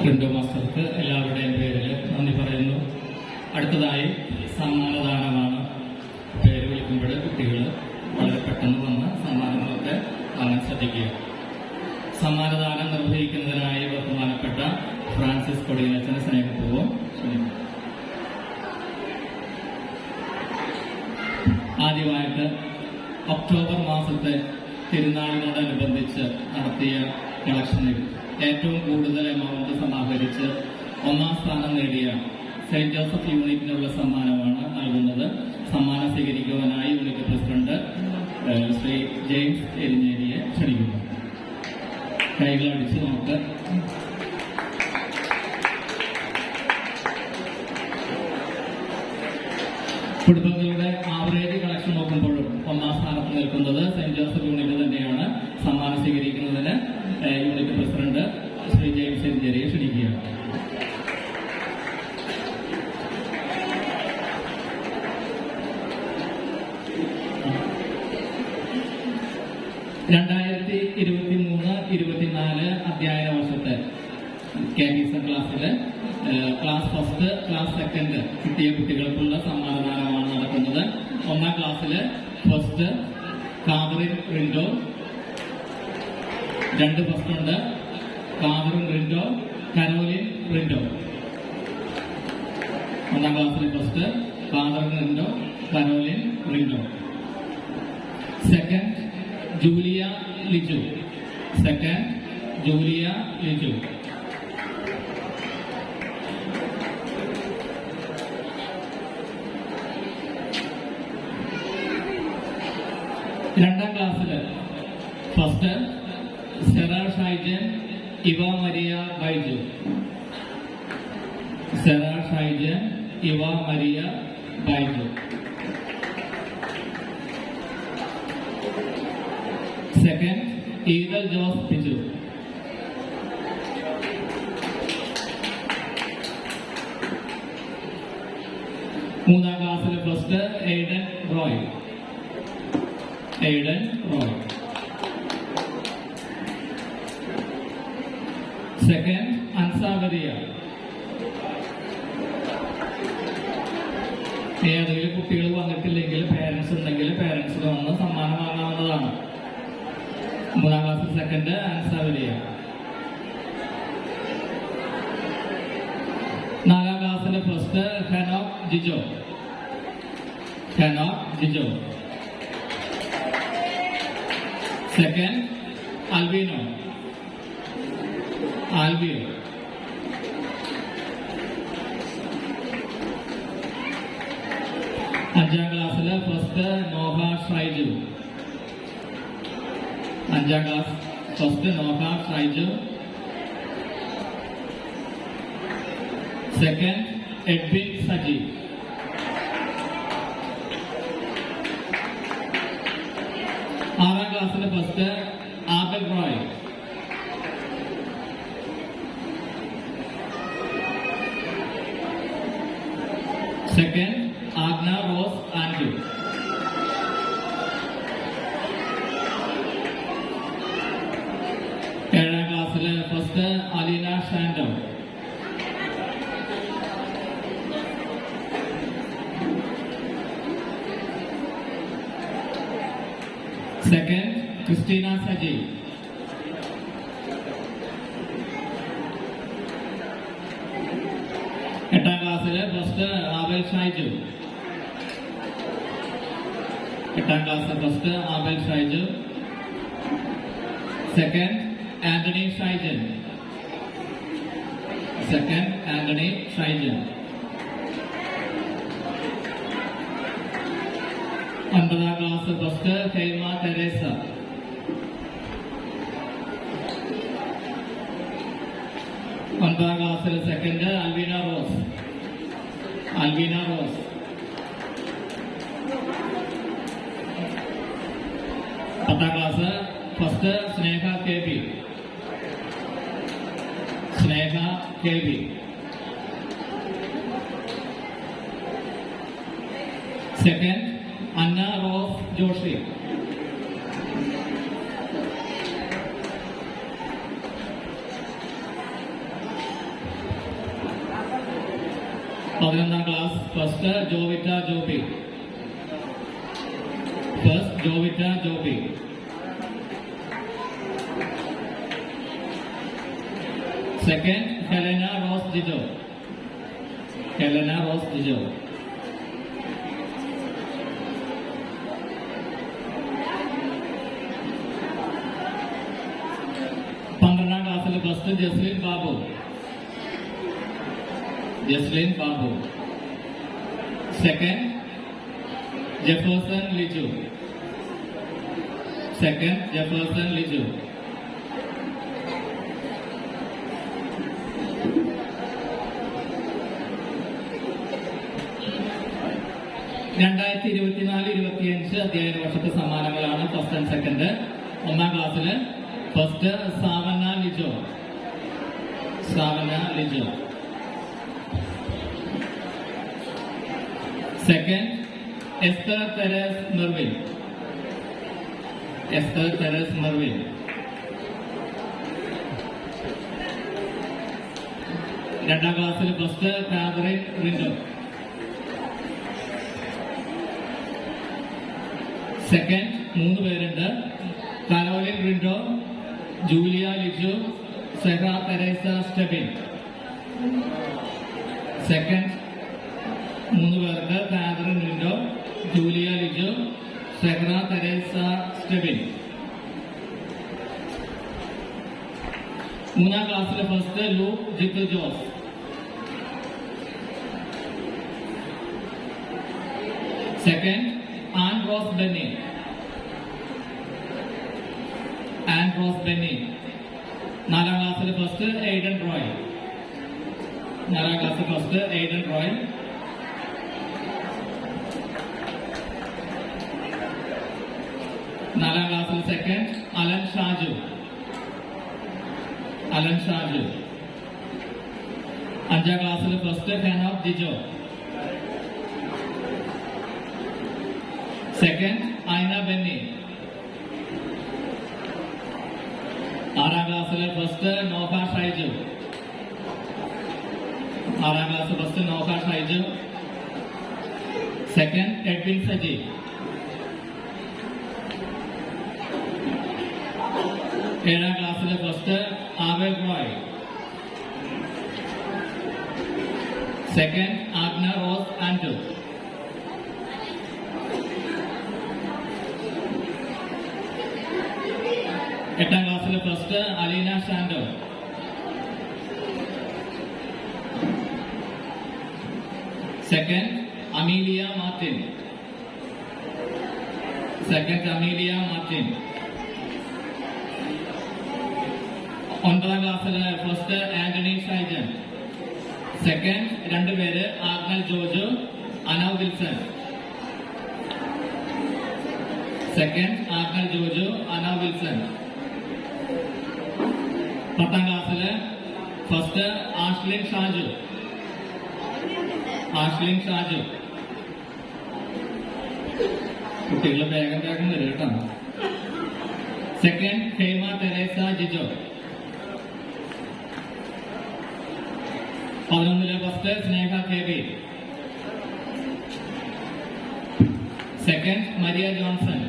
പ്രിൻഡോ മാസ്റ്റർക്ക് എല്ലാവരുടെയും പേരിൽ നന്ദി പറയുന്നു. അടുത്തതായി സമ്മാനദാനമാണ്. പേര് വിളിക്കുമ്പോൾ കുട്ടികൾ വളരെ പെട്ടെന്ന് വന്ന് സമ്മാനങ്ങളൊക്കെ വാങ്ങാൻ ശ്രദ്ധിക്കുക. സമ്മാനദാനം നിർവഹിക്കുന്നതിനായി ബഹുമാനപ്പെട്ട ഫ്രാൻസിസ് കൊടിയനച്ചനെ സ്നേഹപൂർവ്വം ക്ഷണിക്കുന്നു. ആദ്യമായിട്ട് ഒക്ടോബർ മാസത്തെ തിരുനാളിനോടനുബന്ധിച്ച് നടത്തിയ കളക്ഷനിൽ ഏറ്റവും കൂടുതൽ എമൗണ്ട് സമാഹരിച്ച് 1ാം സ്ഥാനം നേടിയ സെന്റ് ജോസഫ് യൂണിറ്റിനുള്ള സമ്മാനമാണ് നൽകുന്നത്. സമ്മാനം സ്വീകരിക്കുവാനായി യൂണിറ്റ് പ്രസിഡന്റ് ശ്രീ ജെയിംസ് എരിഞ്ഞേരിയെ ക്ഷണിക്കുന്നു. കൈകളടിച്ച് നമുക്ക് കുടുംബങ്ങളുടെ ആവറേജ് കളക്ഷൻ നോക്കുമ്പോഴും 1ാം സ്ഥാനത്ത് നിൽക്കുന്നത് സെന്റ് ജോസഫ് യൂണിറ്റ് തന്നെയാണ്. സമ്മാനം സ്വീകരിക്കുന്നതിന് യൂണിറ്റ് പ്രസിഡന്റ് ശ്രീ ജെയിംസ് എരിഞ്ഞേരിയെ ക്ഷണിക്കുകയാണ്. അധ്യയന വർഷത്തെ KPSM ക്ലാസ്സില് ക്ലാസ് ഫസ്റ്റ്, ക്ലാസ് സെക്കൻഡ് കിട്ടിയ കുട്ടികൾക്കുള്ള സമ്മാനദാനമാണ് നടക്കുന്നത്. 1ാം ക്ലാസ്സില് ഫസ്റ്റ് കാതറിൻ റിൻഡോ, 2 ഫസ്റ്റ് ഉണ്ട്. Catherine Rindo, Caroline Rindo. 1ാം ക്ലാസ്സിലെ first Catherine Rindo, Caroline Rindo. Second Julia Liju, second Julia Liju. രണ്ടാം ക്ലാസ്സില് ഫസ്റ്റ് സെറാ ഷൈജൻ ഇവ മരിയ ബൈജു, സെറാ ഷൈജൻ ഇവ മരിയ ബൈജു. സെക്കൻഡ് ഈദൽ ജോസ് ബിജു. മൂന്നാം ക്ലാസ്സിലെ ഫസ്റ്റ് എയ്ഡൻ റോയ്, എയ്ഡൻ റോയ്. സെക്കൻഡ് അൻസാവരിയ. ഏതെങ്കിലും കുട്ടികൾ വന്നിട്ടില്ലെങ്കിൽ പേരൻസ് ഉണ്ടെങ്കിൽ പേരൻസിന് വന്ന് സമ്മാനം വാങ്ങാവുന്നതാണ്. മൂന്നാം ക്ലാസ്സിൽ സെക്കൻഡ് അൻസാവരിയ. 4ാം ക്ലാസ്സിലെ ഫസ്റ്റ് ഹെനോക് ജിജോ, ഹെനോക് ജിജോ. സെക്കൻഡ് ആൽവിനോ, ആൽവിയോ. അഞ്ചാം ക്ലാസ്സിലെ ഫസ്റ്റ് നോഹ ഷൈജു, 5ാം class first Noah Shaiju. Second Edwin Saji. ക്ലാസ്സിലെ ഫസ്റ്റ് ആബൽ റോയ്. സെക്കൻഡ് ആഗ്ന റോസ് ആൻഡ്രൂ. ഏഴാം ക്ലാസ്സിലെ ഫസ്റ്റ് അലീന ഷാൻഡോ. സെക്കൻഡ് ക്രിസ്റ്റീന സജി. എട്ടാം ക്ലാസ്സിലെ ഫസ്റ്റ് ആബൽ ഷൈജു. എട്ടാം class first Abel Shaiju. Second Antony Shaijan. Second Antony Shaijan. ഒൻപതാം ക്ലാസ് ഫസ്റ്റ് ഹെയ്മ തെരേസ. ഒൻപതാം ക്ലാസ്സിൽ സെക്കൻഡ് അൽവീന റോസ്. അൽവീന റോസ്. പത്താം class first Sneha K B. Sneha K B. Second Anna Rose Joshy. പതിനൊന്നാം class first Jovita Joby. First Jovita Joby. Second Helena Rose Jijo. Helena Rose Jijo. പന്ത്രണ്ടാം ക്ലാസ്സിൽ first Jaslin Babu. Jaslin Babu. Second Jefferson Liju. Second Jefferson Liju. രണ്ടായിരത്തി 24-25 അധ്യയന വർഷത്തെ സമ്മാനങ്ങളാണ് ഫസ്റ്റ് ആൻഡ് സെക്കൻഡ്. ഒന്നാം ക്ലാസ്സില് ഫസ്റ്റ് സാവന ലിജോ. സാവന ലിജോ. സെക്കൻഡ് എസ്തർ തെരേസ് മെർവിൻ. എസ്തർ തെരേസ് മെർവിൻ. രണ്ടാം ക്ലാസ്സിൽ ഫസ്റ്റ് കാതറിൻ റിൻഡോ. സെക്കൻഡ് 3 പേരുണ്ട്. കരോലിൻ റിൻഡോ, ജൂലിയ ലിജു, സെഹ്റ തെരേസ സ്റ്റെബിൻ. സെക്കൻഡ് 3 പേർക്ക് കാതറിൻ റിൻഡോ, ജൂലിയ ലിജു, സെഹ്റ തെരേസ സ്റ്റെബിൻ. മൂന്നാം ക്ലാസ്സിലെ ഫസ്റ്റ് ലൂക്ക് ജിത്തു ജോസ്. സെക്കൻഡ് ആൻ റോസ് ബെന്നി. ആൻ റോസ് ബെന്നി. നാലാം ക്ലാസ്സിൽ ഫസ്റ്റ് എയ്ഡൻ റോയ്. നാലാം ക്ലാസ് ഫസ്റ്റ് എയ്ഡൻ റോയ്. നാലാം ക്ലാസ്സിൽ second Alan Shaju. Alan Shaju. അഞ്ചാം ക്ലാസ്സിൽ ഫസ്റ്റ് ഹെനോക് ജിജോ. സെക്കൻഡ് ഐന ബെന്നി. ആറാം ക്ലാസ്സിലെ ഫസ്റ്റ് നോഹ ഷൈജു. ആറാം class first Noah Shaiju. Second Edwin Saji. ഏഴാം ക്ലാസ്സിലെ ഫസ്റ്റ് ആബൽ റോയ്. സെക്കൻഡ് ആഗ്ന റോസ് ആൻഡ്രൂ. എട്ടാം ക്ലാസ്സിലെ first Aleena Shando. Second Amelia Martin. Second Amelia Martin. ഒൻപതാം ക്ലാസ്സിലെ ഫസ്റ്റ് ആന്റണി ഷൈജൻ. സെക്കൻഡ് 2 പേര് ആഗ്നൽ ജോജു, അന വിൽസൺ. സെക്കൻഡ് ആഗ്നൽ ജോജു, അന വിൽസൺ. 10ാം ക്ലാസ്സില് ഫസ്റ്റ് ആഷ്ലിൻ ഷാജു. കുട്ടികൾ വേഗം വരും കേട്ടോ. സെക്കൻഡ് ഹേമ തെരേസ ജിജോ. 11ലെ first Sneha K B. Second Maria Johnson.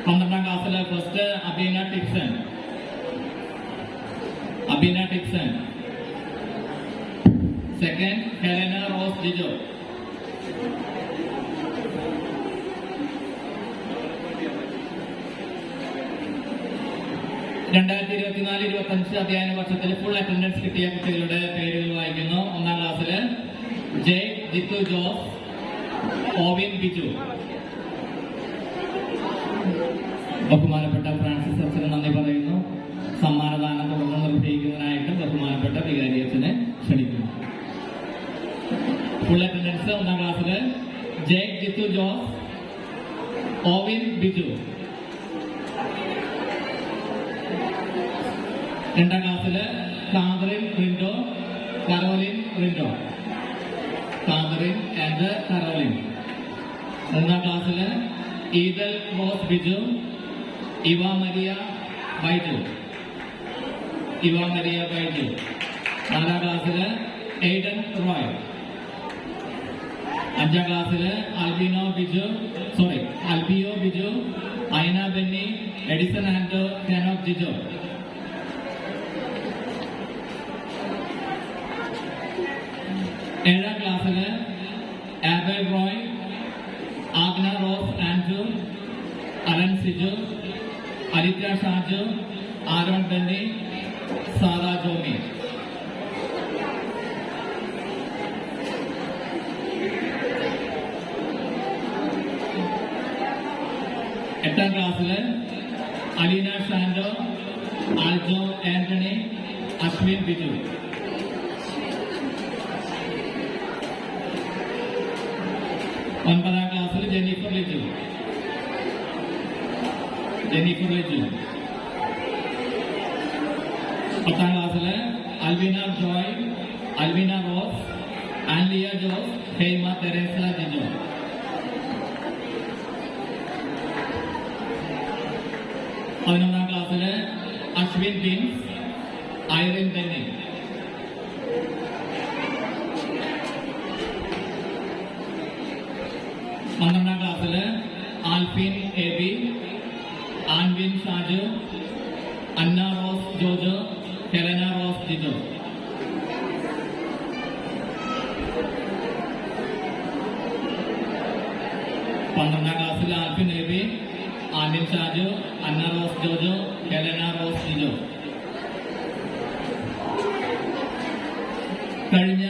12ാം ക്ലാസ്സിലെ ഫസ്റ്റ് അബീന ടിക്സൺ. സെക്കൻഡ് ഹെലന റോസ് ജിജോ. 2024-25 അധ്യയന വർഷത്തിൽ ഫുൾ അറ്റൻഡൻസ് കിട്ടിയ കുട്ടികളുടെ പേരുകൾ വായിക്കുന്നു. 1ാം ക്ലാസ്സില് ജയ് ജിത്തു ജോസ്, ഓവിൻ ബിജു. ബഹുമാനപ്പെട്ട ഫ്രാൻസിസ് അച്ഛന് നന്ദി പറയുന്നു. സമ്മാനദാനം തുടർന്ന് നിർവഹിക്കുന്നതിനായിട്ട് ബഹുമാനപ്പെട്ട വികാരി അച്ഛനെ ക്ഷണിക്കുന്നു. ഫുൾ അറ്റൻഡൻസ് 1ാം ക്ലാസ്സില് ജയ് ജിത്തു ജോസ്, ഓവിൻ ബിജു. 2ാം ക്ലാസ്സില് കാതറിൻ റിൻഡോ, കരോലിൻ റിൻഡോ. 3ാം ക്ലാസ്സില് ഈദൽ റോസ് ബിജു, ഇവ മരിയ ബൈജു. 4ാം ക്ലാസ്സില് എയ്ഡൻ റോയ്. 5ാം ക്ലാസ്സില് അൽബിയോ ബിജു, ഐന ബെന്നി, എഡിസൺ ആൻഡോ, ഹെനോക് ജിജോ. 7ാം ക്ലാസ്സില് ആബൽ റോയ്, ആഗ്ന റോസ് ആൻഡ്രു, അലൻ സിജു, അലിറ്റ ഷാജു, ആരോൺ ബെന്നി, സാറ ജോമി. 8ാം ക്ലാസ്സില് അലീന ഷാൻഡോ, ആൽജോ ആന്റണി, അശ്വിൻ ബിജു. 9ാം ക്ലാസ്സിൽ ജെന്നിഫർ ലിജു. 10ാം ക്ലാസ്സില് അൽവിന ജോയ്, അൽവിന റോസ്, ആൻലിയ ജോസ്, ഹേമ തെരേസ ജിജോ. 11ാം ക്ലാസ്സില് അശ്വിൻ ബിൻസ്, ഐറിൻ ബെന്നി. 12ാം ക്ലാസ്സില് Alfin A B, Anvin Shaju, Anna rose Jojo, Helena Rose Jijo. 12ാം ക്ലാസ്സിൽ Alfin A B, Anvin Shaju, Anna rose Jojo, Helena Rose Jijo. കഴിഞ്ഞ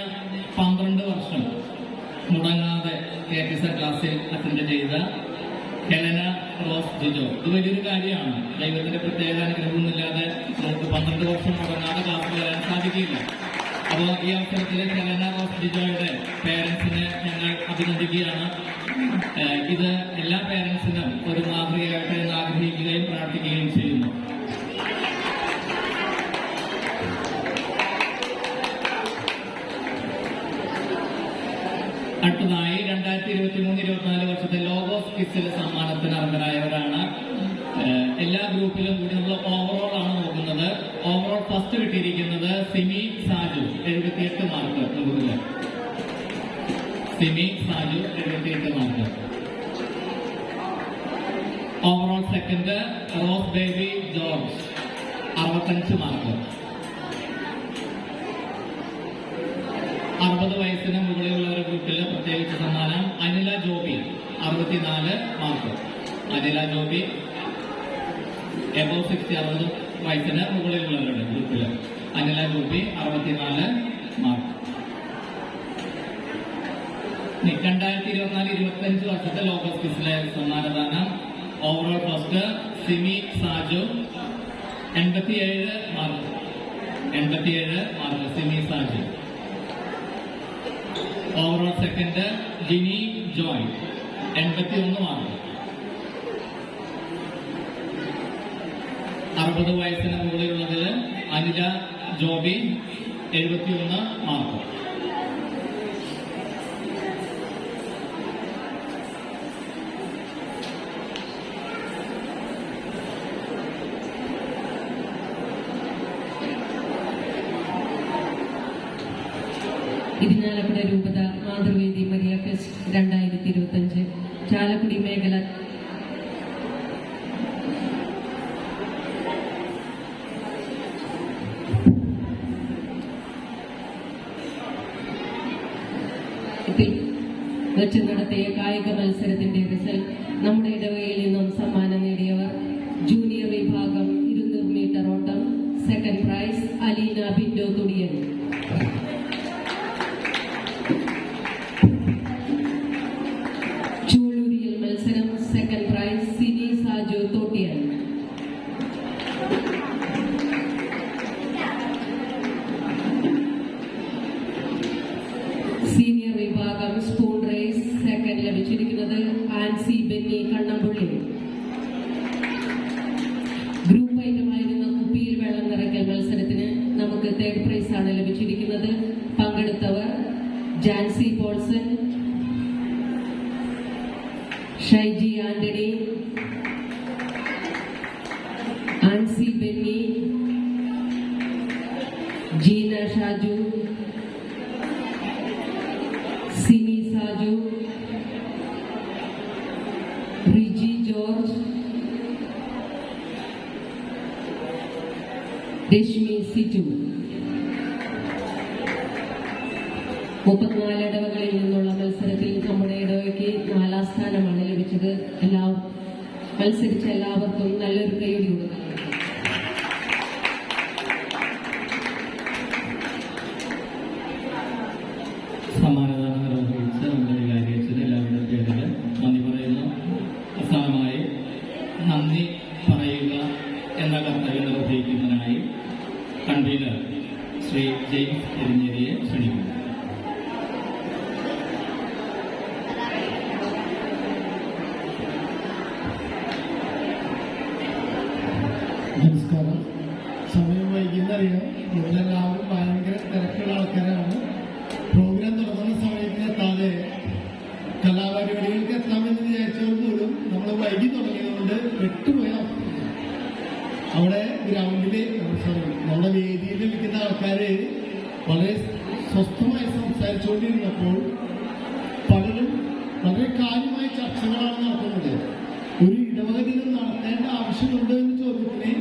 12 വർഷം മുടങ്ങാതെ KTS ക്ലാസ്സിൽ അറ്റൻഡ് ചെയ്ത ഹെലന റോസ് ജിജോ. ഇത് വലിയൊരു കാര്യമാണ്. ദൈവത്തിന്റെ പ്രത്യേക അനുഗ്രഹമൊന്നുമില്ലാതെ നമുക്ക് 12 വർഷം മുടങ്ങാതെ ക്ലാസ്സിൽ വരാൻ സാധിക്കില്ല. അപ്പോൾ ഈ അവസരത്തിൽ ഹെലന റോസ് ജിജോയുടെ പേരൻസിനെ ഞങ്ങൾ അഭിനന്ദിക്കുകയാണ്. ഇത് എല്ലാ പേരൻസിനും ഒരു മാതൃകയായിട്ട് എന്ന് ആഗ്രഹിക്കുകയും പ്രാർത്ഥിക്കുകയും ചെയ്യുന്നു. അടുത്തതായി 2023-24 വർഷത്തെ ലോഗോസ് ക്വിസിൽ സമ്മാനത്തിന് അർഹരായവരാണ്. എല്ലാ ഗ്രൂപ്പിലും കൂടി നമ്മൾ ഓവറോൾ ആണ് നോക്കുന്നത്. ഓവറോൾ ഫസ്റ്റ് കിട്ടിയിരിക്കുന്നത് Simi Saju, 78 mark. Simi Saju 78 mark. Overall second rose Baby George, 65 mark. 60 വയസ്സിന് മുകളിലുള്ളവരുടെ ഗ്രൂപ്പിൽ പ്രത്യേകിച്ച് സമ്മാനം അനില ജോബി, 64 മാർക്ക്. അനില ജോബി എബോ 60, 60 വയസ്സിന് മുകളിലുള്ളവരുടെ ഗ്രൂപ്പിൽ അനില ജോബി 64 മാർക്ക്. 2024-25 വർഷത്തെ ലോഗോസ് ക്വിസിലെ സമ്മാനദാനം overall first Simi Saju, 87 mark. 87 mark Simi Saji. Overall second Jini Joy 81 mark. 60 വയസ്സിന് മുകളിലുള്ളതിൽ അനില ജോബി 71 മാർക്ക്. ഇരിഞ്ഞാലക്കുട രൂപത മാതൃവേദി മരിയ ഫെസ്റ്റ് 2025 ചാലക്കുടി മേഖല വെച്ച് നടത്തിയ കായിക മത്സരത്തിന്റെ റിസൾട്ട്. നമ്മുടെ ഇടവകയിൽ നിന്നും സമ്മാനം നേടിയവർ: ജൂനിയർ വിഭാഗം 200 മീറ്റർ ഓട്ടം, സെക്കൻഡ് പ്രൈസ് അലീന ബിൻഡോ തുടിയൻ. ചൂളൂരിയൽ മത്സരം, second prize Sini Saju Thottiyan. Senior വിഭാഗം സ്പൂൺ റേസ്, സെക്കൻഡ് ലഭിച്ചിരിക്കുന്നത് ആൻസി ബെന്നി കണ്ണമ്പുള്ളി. ഗ്രൂപ്പ് ഐറ്റമായിരുന്ന കുപ്പിയിൽ വെള്ളം നിറയ്ക്കൽ മത്സരത്തിന് നമുക്ക് തേർഡ് പ്രൈസ് ആണ് ലഭിച്ചിരിക്കുന്നത്. പങ്കെടുത്തവർ ജാൻസി പോൾസൺ, ഷൈജി ആന്റണി, ആൻസി ബെന്നി, ജീന ഷാജു, സിനി സാജു, റിജി ജോർജ്, രശ്മി സിജു. 34 ഇടവകളിൽ നിന്നുള്ള മത്സരത്തിൽ നമ്മുടെ ഇടവയ്ക്ക് 4ാം സ്ഥാനമാണ് ലഭിച്ചത്. മത്സരിച്ച എല്ലാവർക്കും നല്ലൊരു കൈയടി കൊടുക്കാം. സമ്മാനദാനം നിർവഹിച്ച് നമ്മുടെ വികാരിയച്ചത് എല്ലാവരുടെ പേരിൽ നന്ദി പറയുന്നു. അവസാനമായി നന്ദി പറയുക എന്ന കർത്തവ്യം നിർവഹിക്കുന്നതിനായി കൺവീനർ ശ്രീ ജെയിംസ് എരിഞ്ഞേരിയെ ക്ഷണിക്കുന്നു. നമസ്കാരം. സമയം വൈകുന്നറിയാം. ഇവരെല്ലാവരും ഭയങ്കര തിരക്കുള്ള ആൾക്കാരാണ്. പ്രോഗ്രാം തുടങ്ങുന്ന സമയത്ത് എത്താതെ കലാപരിപാടികൾക്ക് എത്താമെന്ന് വിചാരിച്ചവർ പോലും നമ്മൾ വൈകി തുടങ്ങിയതുകൊണ്ട് പെട്ടുപോയ അവിടെ ഗ്രൗണ്ടിൽ നമ്മുടെ വേദിയിൽ നിൽക്കുന്ന ആൾക്കാര് വളരെ സ്വസ്ഥമായി സംസാരിച്ചുകൊണ്ടിരുന്നപ്പോൾ പലരും വളരെ കാര്യമായ ചർച്ചകളാണ് നടത്തുന്നത്. ഒരു ഇടവക ദിനം നടത്തേണ്ട ആവശ്യമുണ്ടോ എന്ന് ചോദ്യത്തിന്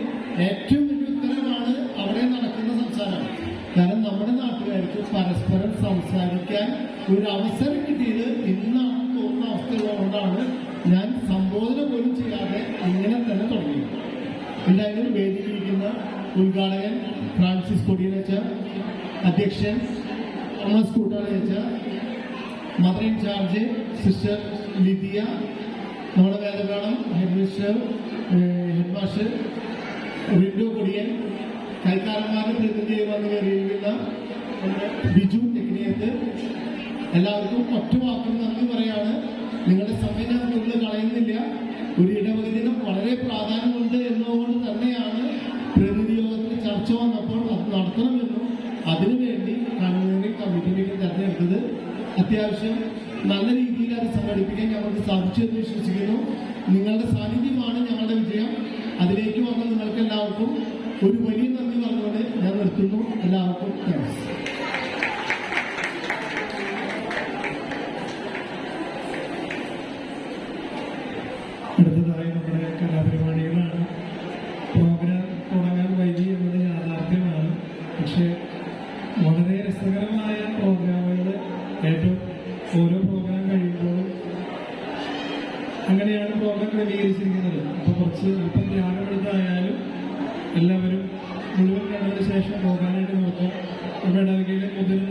ഏറ്റവും വലിയ ഉത്തരവാണ് അവിടെ നടക്കുന്ന സംസാരം. കാരണം നമ്മുടെ നാട്ടുകാർക്ക് പരസ്പരം സംസാരിക്കാൻ ഒരു അവസരം കിട്ടിയത് ഇന്നാണ് തോന്നുന്ന അവസ്ഥയുള്ളതുകൊണ്ടാണ് ഞാൻ സംബോധന പോലും ചെയ്യാതെ ഇങ്ങനെ തന്നെ തുടങ്ങിയത്. എന്തായാലും വേദിയിലിരിക്കുന്ന ഉദ്ഘാടകൻ ഫ്രാൻസിസ് കൊടിയനച്ച, അധ്യക്ഷൻ തോമസ് കൂട്ടാളിയച്ച, മദർ ഇൻചാർജ് സിസ്റ്റർ ലിദിയ, നമ്മുടെ വേദപാഠം ഹെഡ്മാസ്റ്റർ റിൻഡോ കൊടിയൻ, കൈക്കാരന്മാരുടെ പ്രതിനിധിയായി വന്നു കയറിയിരിക്കുന്ന ബിജു ടെക്നിയത്ത്, എല്ലാവർക്കും ഒറ്റ വാക്കിൽ നന്ദി പറയാണ്. നിങ്ങളുടെ സമയം ഞാൻ കൂടുതൽ കളയുന്നില്ല. ഒരു ഇടവക ദിനം വളരെ പ്രാധാന്യമുണ്ട് എന്നതുകൊണ്ട് തന്നെയാണ് പ്രതിനിധി യോഗത്തിൽ ചർച്ച വന്നപ്പോൾ അത് നടത്തണമെന്നും അതിനുവേണ്ടി കൺവീനറിംഗ് കമ്മിറ്റിയിലേക്ക് തെരഞ്ഞെടുത്തത്. അത്യാവശ്യം നല്ല രീതിയിൽ അത് സംഘടിപ്പിക്കാൻ ഞങ്ങൾക്ക് സാധിച്ചു എന്ന് വിശ്വസിക്കുന്നു. നിങ്ങളുടെ സാന്നിധ്യമാണ് ഞങ്ങളുടെ വിജയം. അതിലേക്ക് വന്ന നിങ്ങൾക്ക് എല്ലാവർക്കും ഒരു വലിയ നന്ദി പറഞ്ഞുകൊണ്ട് ഞാൻ നിർത്തുന്നു. എല്ലാവർക്കും താങ്ക്സ്. അടുത്തതായി നമ്മുടെ കലാപരിപാടികളാണ്. പ്രോഗ്രാം തുടങ്ങാൻ വൈകി എന്നത് യാഥാർത്ഥ്യമാണ്. പക്ഷേ വളരെ രസകരമായ പ്രോഗ്രാമുകൾ ഏറ്റവും ഓരോ പ്രോഗ്രാം കഴിയുമ്പോഴും അങ്ങനെയാണ് പ്രോഗ്രാം ക്രമീകരിച്ചിരിക്കുന്നത്. അപ്പോൾ കുറച്ച് അല്പം ധ്യാനമെടുത്തായാലും എല്ലാവരും മുഴുവൻ കണ്ടതിന് ശേഷം പോകാനായിട്ട് നോക്കാം. ഇടവകയിലെ മുതിർന്ന